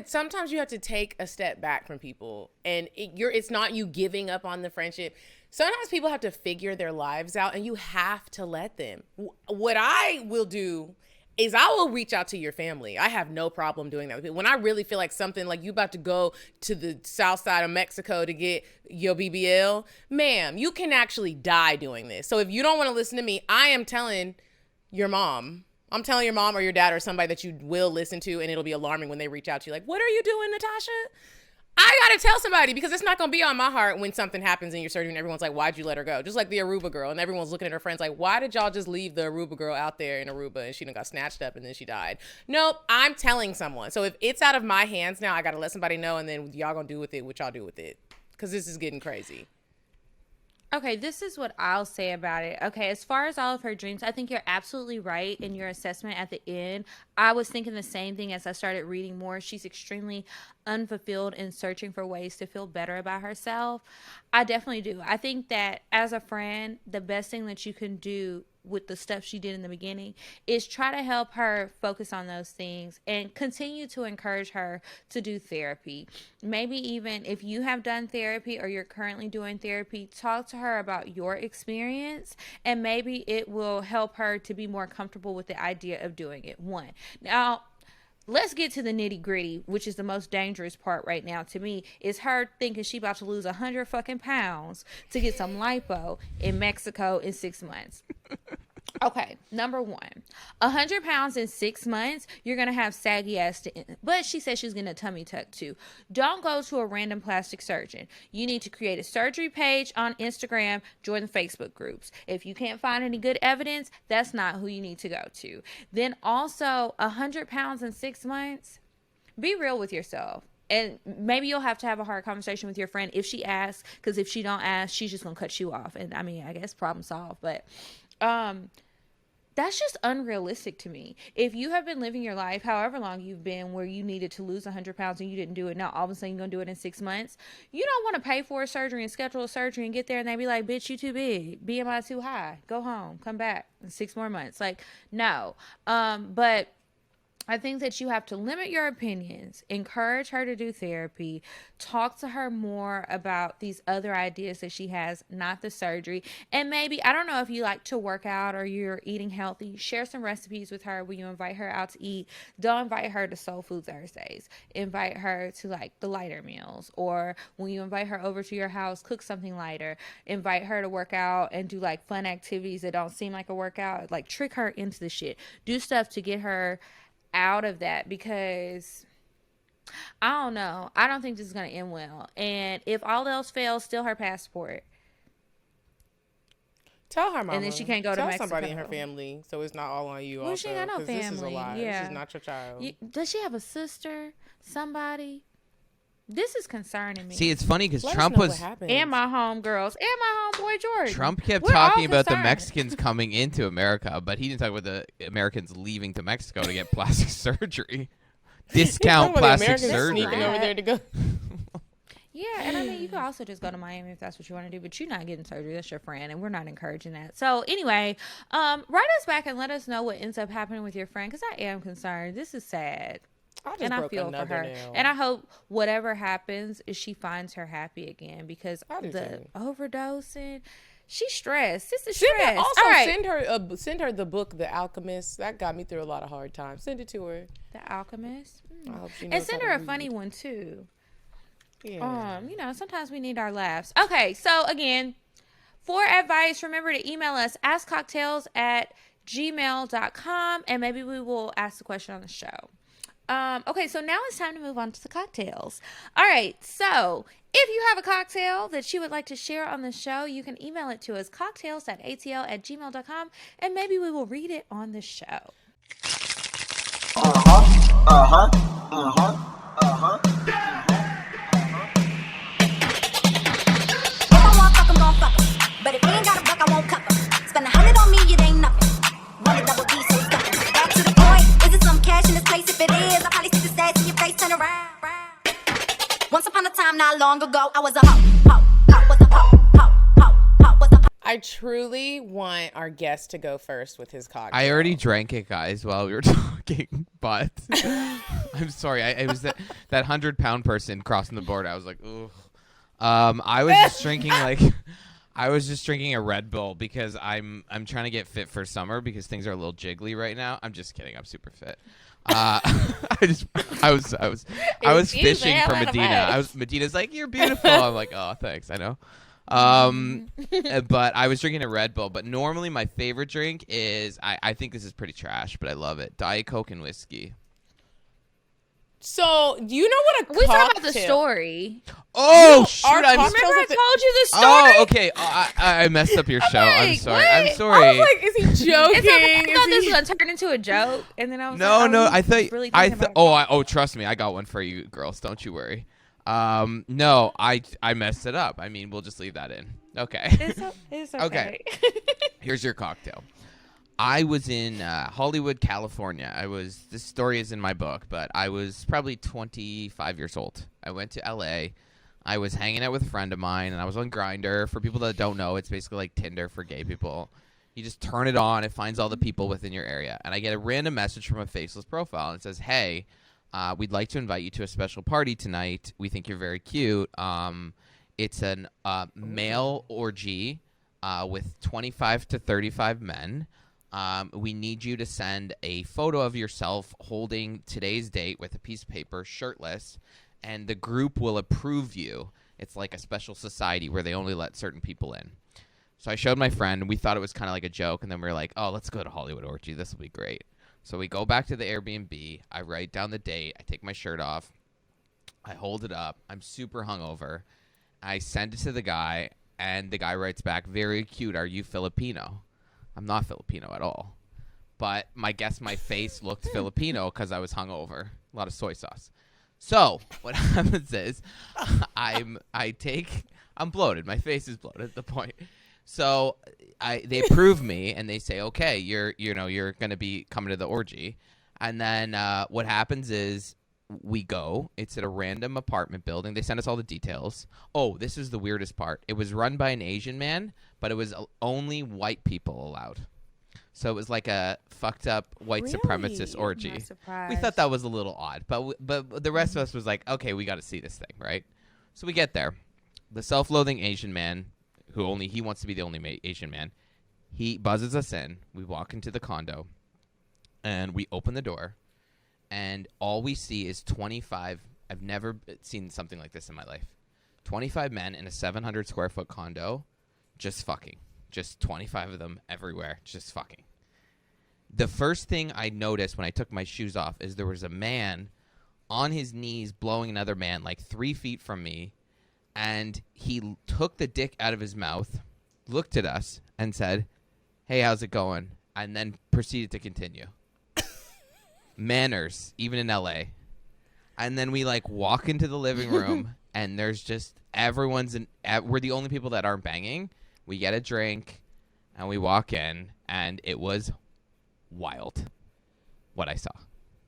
S2: sometimes you have to take a step back from people, and it's not you giving up on the friendship. Sometimes people have to figure their lives out, and you have to let them. What I will do is I will reach out to your family. I have no problem doing that. When I really feel like something, like you about to go to the south side of Mexico to get your BBL, ma'am, you can actually die doing this. So if you don't want to listen to me, I am telling your mom. I'm telling your mom or your dad or somebody that you will listen to, and it'll be alarming when they reach out to you like, what are you doing, Natasha? I got to tell somebody, because it's not going to be on my heart when something happens in your surgery and everyone's like, why'd you let her go? Just like the Aruba girl, and everyone's looking at her friends like, why did y'all just leave the Aruba girl out there in Aruba and she done got snatched up and then she died? Nope, I'm telling someone. So if it's out of my hands now, I got to let somebody know, and then y'all going to do with it what y'all do with it, because this is getting crazy.
S3: Okay, this is what I'll say about it. Okay, as far as all of her dreams, I think you're absolutely right in your assessment at the end. I was thinking the same thing as I started reading more. She's extremely unfulfilled and searching for ways to feel better about herself. I definitely do. I think that as a friend, the best thing that you can do with the stuff she did in the beginning is try to help her focus on those things and continue to encourage her to do therapy. Maybe even if you have done therapy or you're currently doing therapy, talk to her about your experience, and maybe it will help her to be more comfortable with the idea of doing it. One. Now, let's get to the nitty gritty, which is the most dangerous part right now to me, is her thinking she about to lose 100 fucking pounds to get some lipo in Mexico in 6 months. Okay, number 1, 100 pounds in 6 months, you're going to have saggy ass. But she said she's getting a tummy tuck too. Don't go to a random plastic surgeon. You need to create a surgery page on Instagram, join the Facebook groups. If you can't find any good evidence, that's not who you need to go to. Then also, 100 pounds in 6 months, be real with yourself. And maybe you'll have to have a hard conversation with your friend if she asks, because if she don't ask, she's just going to cut you off. And I mean, I guess problem solved. But that's just unrealistic to me. If you have been living your life, however long you've been, where you needed to lose 100 pounds and you didn't do it, now all of a sudden you're going to do it in 6 months, you don't want to pay for a surgery and schedule a surgery and get there and they be like, bitch, you too big. BMI too high. Go home. Come back in 6 more months. Like, no. But I think that you have to limit your opinions, encourage her to do therapy, talk to her more about these other ideas that she has, not the surgery. And maybe, I don't know if you like to work out or you're eating healthy, share some recipes with her when you invite her out to eat. Don't invite her to Soul Food Thursdays. Invite her to like the lighter meals, or when you invite her over to your house, cook something lighter. Invite her to work out and do like fun activities that don't seem like a workout. Like trick her into the shit. Do stuff to get her out of that, because I don't know. I don't think this is going to end well. And if all else fails, steal her passport.
S2: Tell her mama.
S3: And then she can't go to Mexico.
S2: Tell somebody in her family, so it's not all on you.
S3: Well,
S2: also,
S3: she ain't got no family.
S2: This is a lie.
S3: Yeah.
S2: This is not your child.
S3: Does she have a sister? Somebody? This is concerning me.
S4: See, it's funny because Trump was,
S3: and my homegirls, and my homeboy George.
S4: Trump kept talking about the Mexicans coming into America, but he didn't talk about the Americans leaving to Mexico to get plastic surgery. Discount plastic surgery.
S2: Sneaking over there to go.
S3: Yeah, and I mean, you could also just go to Miami if that's what you want to do, but you're not getting surgery. That's your friend, and we're not encouraging that. So anyway, write us back and let us know what ends up happening with your friend, because I am concerned. This is sad. I feel for her.
S2: Nail.
S3: And I hope whatever happens is she finds her happy again, because the overdosing, she's stressed. This is stress.
S2: Also, send her the book, The Alchemist. That got me through a lot of hard times. Send it to her.
S3: The Alchemist.
S2: I hope she knows
S3: and send her a funny one too.
S2: Yeah.
S3: You know, sometimes we need our laughs. Okay, so again, for advice, remember to email us askcocktails@gmail.com, and maybe we will ask the question on the show. Okay, so now it's time to move on to the cocktails. All right, so if you have a cocktail that you would like to share on the show, you can email it to us, cocktails@atl@gmail.com, and maybe we will read it on the show.
S10: But if you ain't got a buck, I won't cover. Spend 100 on me, it ain't nothing. One a double D, so it's nothing. Back to the point. Is it some cash in this place? If it is, I'll probably see the stats in your face, turn around. Once upon a time, not long ago, I was a hoe, was a hoe, was a hoe.
S2: I truly want our guest to go first with his cocktail.
S4: I already drank it, guys, while we were talking, but I'm sorry. It was that 100-pound person crossing the board. I was like, ooh. I was just drinking a Red Bull because I'm trying to get fit for summer because things are a little jiggly right now. I'm just kidding. I'm super fit. I was fishing for Medinah. Medina's like, you're beautiful. I'm like, oh, thanks. I know. But I was drinking a Red Bull. But normally my favorite drink is, I think this is pretty trash, but I love it, Diet Coke and whiskey.
S2: So, do you know what a cocktail...
S3: We talked about the story.
S4: Oh, shoot.
S3: Remember I told you the story?
S4: Oh, okay. I messed up your show. I'm sorry. What? I'm sorry.
S2: I was like, is he joking?
S3: I thought this was going to turn into a joke. And then I was
S4: trust me. I got one for you girls. Don't you worry. No, I messed it up. I mean, we'll just leave that in. Okay.
S3: It's okay.
S4: Here's your cocktail. I was in Hollywood, California. This story is in my book, but I was probably 25 years old. I went to LA. I was hanging out with a friend of mine, and I was on Grindr. For people that don't know, it's basically like Tinder for gay people. You just turn it on. It finds all the people within your area. And I get a random message from a faceless profile, and it says, hey, we'd like to invite you to a special party tonight. We think you're very cute. It's an male orgy with 25 to 35 men. We need you to send a photo of yourself holding today's date with a piece of paper, shirtless, and the group will approve you. It's like a special society where they only let certain people in. So I showed my friend, and we thought it was kind of like a joke, and then we were like, oh, let's go to Hollywood Orgy. This will be great. So we go back to the Airbnb. I write down the date. I take my shirt off. I hold it up. I'm super hungover. I send it to the guy, and the guy writes back, very cute. Are you Filipino? I'm not Filipino at all. But my face looked Filipino because I was hungover. A lot of soy sauce. So what happens is I'm bloated. My face is bloated at the point. So they approve me, and they say, okay, you're going to be coming to the orgy. And then what happens is we go. It's at a random apartment building. They send us all the details. Oh, this is the weirdest part. It was run by an Asian man, but it was only white people allowed. So it was like a fucked up white supremacist orgy.
S3: I'm not surprised.
S4: We thought that was a little odd, but the rest of us was like, okay, we got to see this thing, right? So we get there. The self-loathing Asian man, he wants to be the only Asian man, he buzzes us in. We walk into the condo, and we open the door, and all we see is 25. I've never seen something like this in my life. 25 men in a 700 square foot condo, just fucking. Just 25 of them everywhere, just fucking. The first thing I noticed when I took my shoes off is there was a man on his knees blowing another man like 3 feet from me, and he took the dick out of his mouth, looked at us, and said, hey, how's it going? And then proceeded to continue. Manners, even in L.A. And then we walk into the living room, and there's just we're the only people that aren't banging. We get a drink, and we walk in, and it was wild what I saw.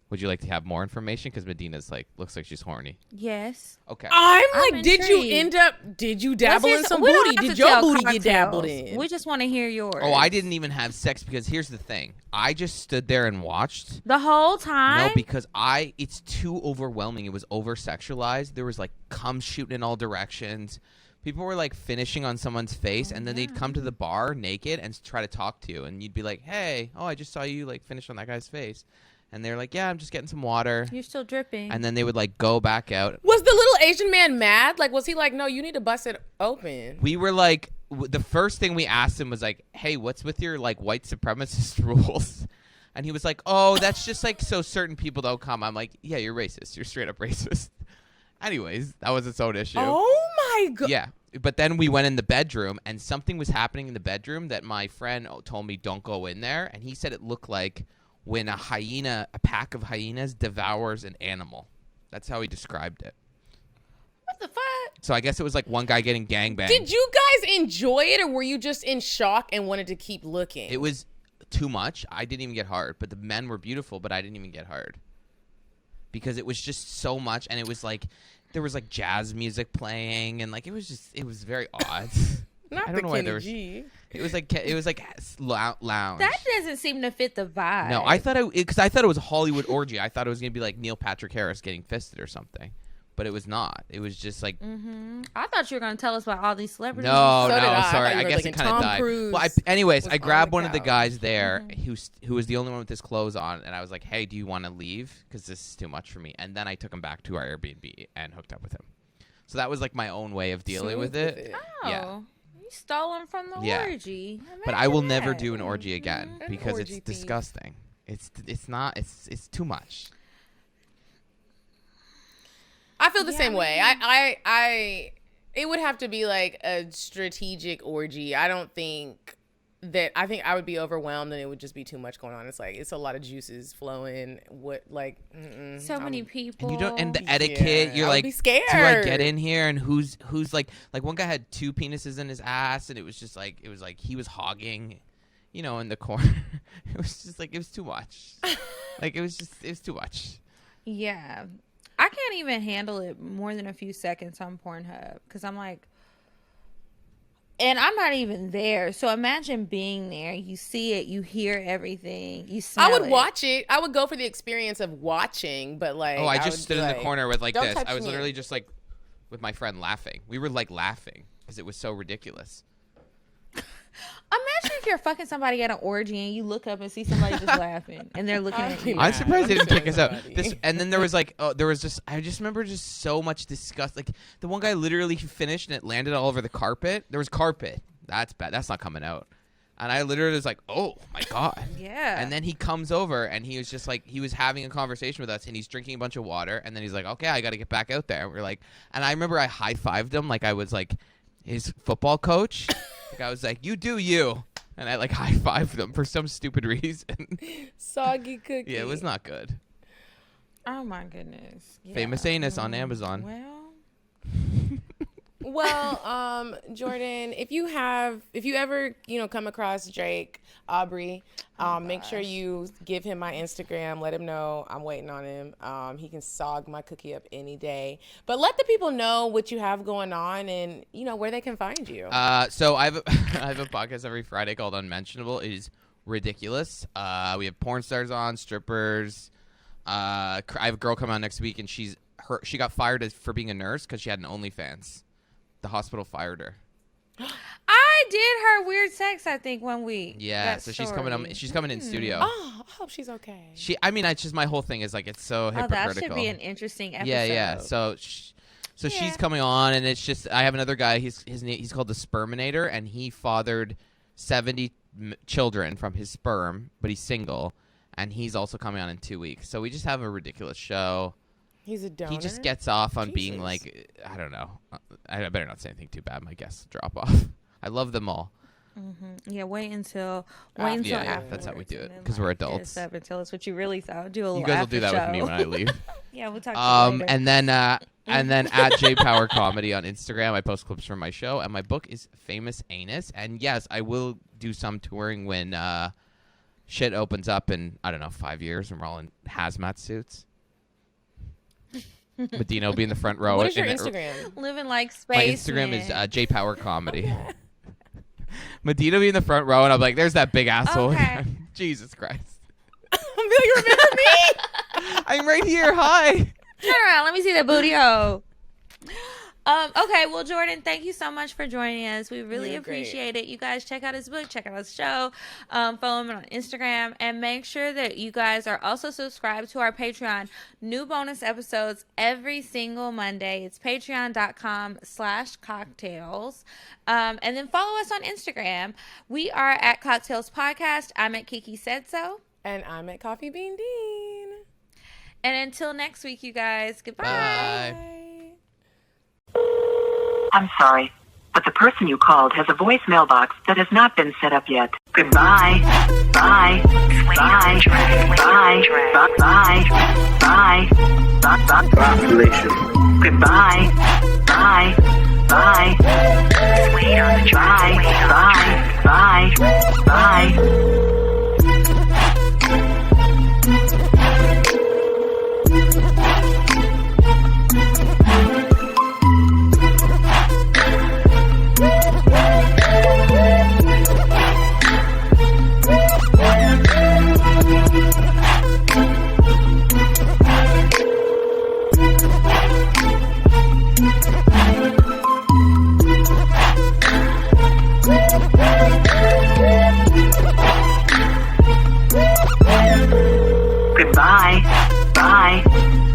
S4: Would you like to have more information? Because Medina's looks like she's horny.
S3: Yes.
S4: Okay.
S2: I'm did you dabble in some booty? Did your booty get dabbled in?
S3: We just want to hear yours.
S4: Oh, I didn't even have sex because here's the thing. I just stood there and watched.
S3: The whole time?
S4: No, because it's too overwhelming. It was over-sexualized. There was cum shooting in all directions. People were finishing on someone's face, and then they'd come to the bar naked and try to talk to you, and you'd be like, hey, I just saw you finish on that guy's face. And they're like, yeah, I'm just getting some water.
S3: You're still dripping.
S4: And then they would go back out.
S2: Was the little Asian man mad? Was he no, you need to bust it open?
S4: We were the first thing we asked him was hey, what's with your white supremacist rules? And he was like, oh, that's just so certain people don't come. I'm like, yeah, you're racist. You're straight up racist. Anyways, that was its own issue.
S2: Oh my God.
S4: Yeah. But then we went in the bedroom, and something was happening in the bedroom that my friend told me don't go in there. And he said it looked like when a pack of hyenas devours an animal. That's how he described it.
S3: What the fuck?
S4: So I guess it was one guy getting gangbanged.
S2: Did you guys enjoy it, or were you just in shock and wanted to keep looking?
S4: It was too much. I didn't even get hard, but the men were beautiful, but I didn't even get hard. Because it was just so much, and it was there was jazz music playing, and it was very odd.
S2: Not
S4: I don't
S2: the
S4: know why
S2: Kenny
S4: there was.
S2: G.
S4: It was lounge.
S3: That doesn't seem to fit the vibe.
S4: No, I thought it was a Hollywood orgy. I thought it was gonna be Neil Patrick Harris getting fisted or something, but it was not. It was just
S3: I thought you were gonna tell us about all these celebrities.
S4: No,
S2: So did I.
S4: sorry.
S2: I
S4: I guess it kind of died.
S2: Cruise
S4: Well, anyways, I grabbed
S2: on
S4: one
S2: the
S4: of the
S2: couch.
S4: guys there who was the only one with his clothes on, and I was like, "Hey, do you want to leave? Because this is too much for me." And then I took him back to our Airbnb and hooked up with him. So that was my own way of dealing with it.
S3: Oh,
S4: yeah.
S3: You stole him from the orgy.
S4: But I will never
S3: Imagine
S4: do an orgy again because
S2: orgy
S4: it's
S2: thief.
S4: disgusting. It's too much.
S2: I feel the same way. It would have to be a strategic orgy. I think I would be overwhelmed, and it would just be too much going on. It's a lot of juices flowing.
S3: So many people.
S4: And the etiquette. You're
S2: I would be scared.
S4: do I get in here? And who's one guy had 2 penises in his ass, and it was just he was hogging, in the corner. It was just it was too much. It was too much.
S3: Yeah. I can't even handle it more than a few seconds on Pornhub because I'm and I'm not even there. So imagine being there. You see it. You hear everything. You smell it.
S2: I would watch it. I would go for the experience of watching, but
S4: I just stood in the corner with
S2: "Don't
S4: this.
S2: touch
S4: I was
S2: me."
S4: literally just with my friend laughing. We were laughing because it was so ridiculous.
S3: Imagine if you're fucking somebody at an orgy and you look up and see somebody just laughing and they're looking at you.
S4: I'm surprised they didn't kick us out. And then there was I just remember just so much disgust. The one guy literally finished and it landed all over the carpet. There was carpet. That's bad. That's not coming out. And I literally was like, oh, my God.
S3: Yeah.
S4: And then he comes over, and he was just like, he was having a conversation with us, and he's drinking a bunch of water. And then he's like, okay, I got to get back out there. And we're like, and I remember I high-fived him like I was like his football coach. Like I was like, you do you. And I like high-fived him for some stupid reason.
S2: Soggy cookie.
S4: Yeah, it was not good.
S3: Oh, my goodness. Yeah.
S4: Famous anus on Amazon.
S2: Well, Jordan, if you ever, come across Drake, Aubrey, make sure you give him my Instagram. Let him know I'm waiting on him. He can sog my cookie up any day. But let the people know what you have going on and, where they can find you.
S4: So I have a podcast every Friday called Unmentionable. It is ridiculous. We have porn stars on, strippers. I have a girl come on next week, and she got fired for being a nurse because she had an OnlyFans. The hospital fired her.
S3: I did her weird sex, I think, 1 week.
S4: Yeah, so she's coming. She's coming in studio.
S2: Oh, I hope she's okay.
S4: It's just my whole thing is like it's so hypocritical.
S3: That should be an interesting episode.
S4: Yeah. So she's coming on, and it's just I have another guy. He's called the Sperminator, and he fathered 70 children from his sperm, but he's single, and he's also coming on in 2 weeks. So we just have a ridiculous show.
S2: He's a donor?
S4: He just gets off on being like, I don't know. I better not say anything too bad. My guests drop off. I love them all.
S3: Mm-hmm. Yeah, wait until
S4: after. That's how we do it because we're adults.
S3: Tell us what you really thought. Do a little.
S4: You guys will do that with me when I leave.
S3: Yeah, we'll talk to you later.
S4: And then at J Power Comedy on Instagram, I post clips from my show, and my book is Famous Anus. And yes, I will do some touring when shit opens up in 5 years, and we're all in hazmat suits. Medinah will be in the front row.
S2: What is your Instagram?
S3: Living like space.
S4: My Instagram is J Power Comedy. Medinah will be in the front row, and I'm like, "There's that big asshole."
S3: Okay.
S4: Jesus Christ!
S2: I'm like, you remember me?
S4: I'm right here. Hi.
S3: Turn around. Let me see that booty hole. Okay, well, Jordan, thank you so much for joining us. We really appreciate it. You guys check out his book, check out his show, follow him on Instagram, and make sure that you guys are also subscribed to our Patreon. New bonus episodes every single Monday. It's patreon.com/cocktails. And then follow us on Instagram. We are at Cocktails Podcast. I'm at Kiki Said So.
S2: And I'm at Coffee Bean Dean.
S3: And until next week, you guys, goodbye.
S4: Bye.
S11: I'm sorry, but the person you called has a voicemail box that has not been set up yet. Goodbye. Bye. Bye. Bye. Bye. Bye. Bye. Population. Goodbye. Bye. Bye. Wait on the drive. Bye. Bye. Bye. Goodbye. Bye.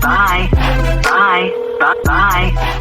S11: Bye. Bye. Bye. Bye.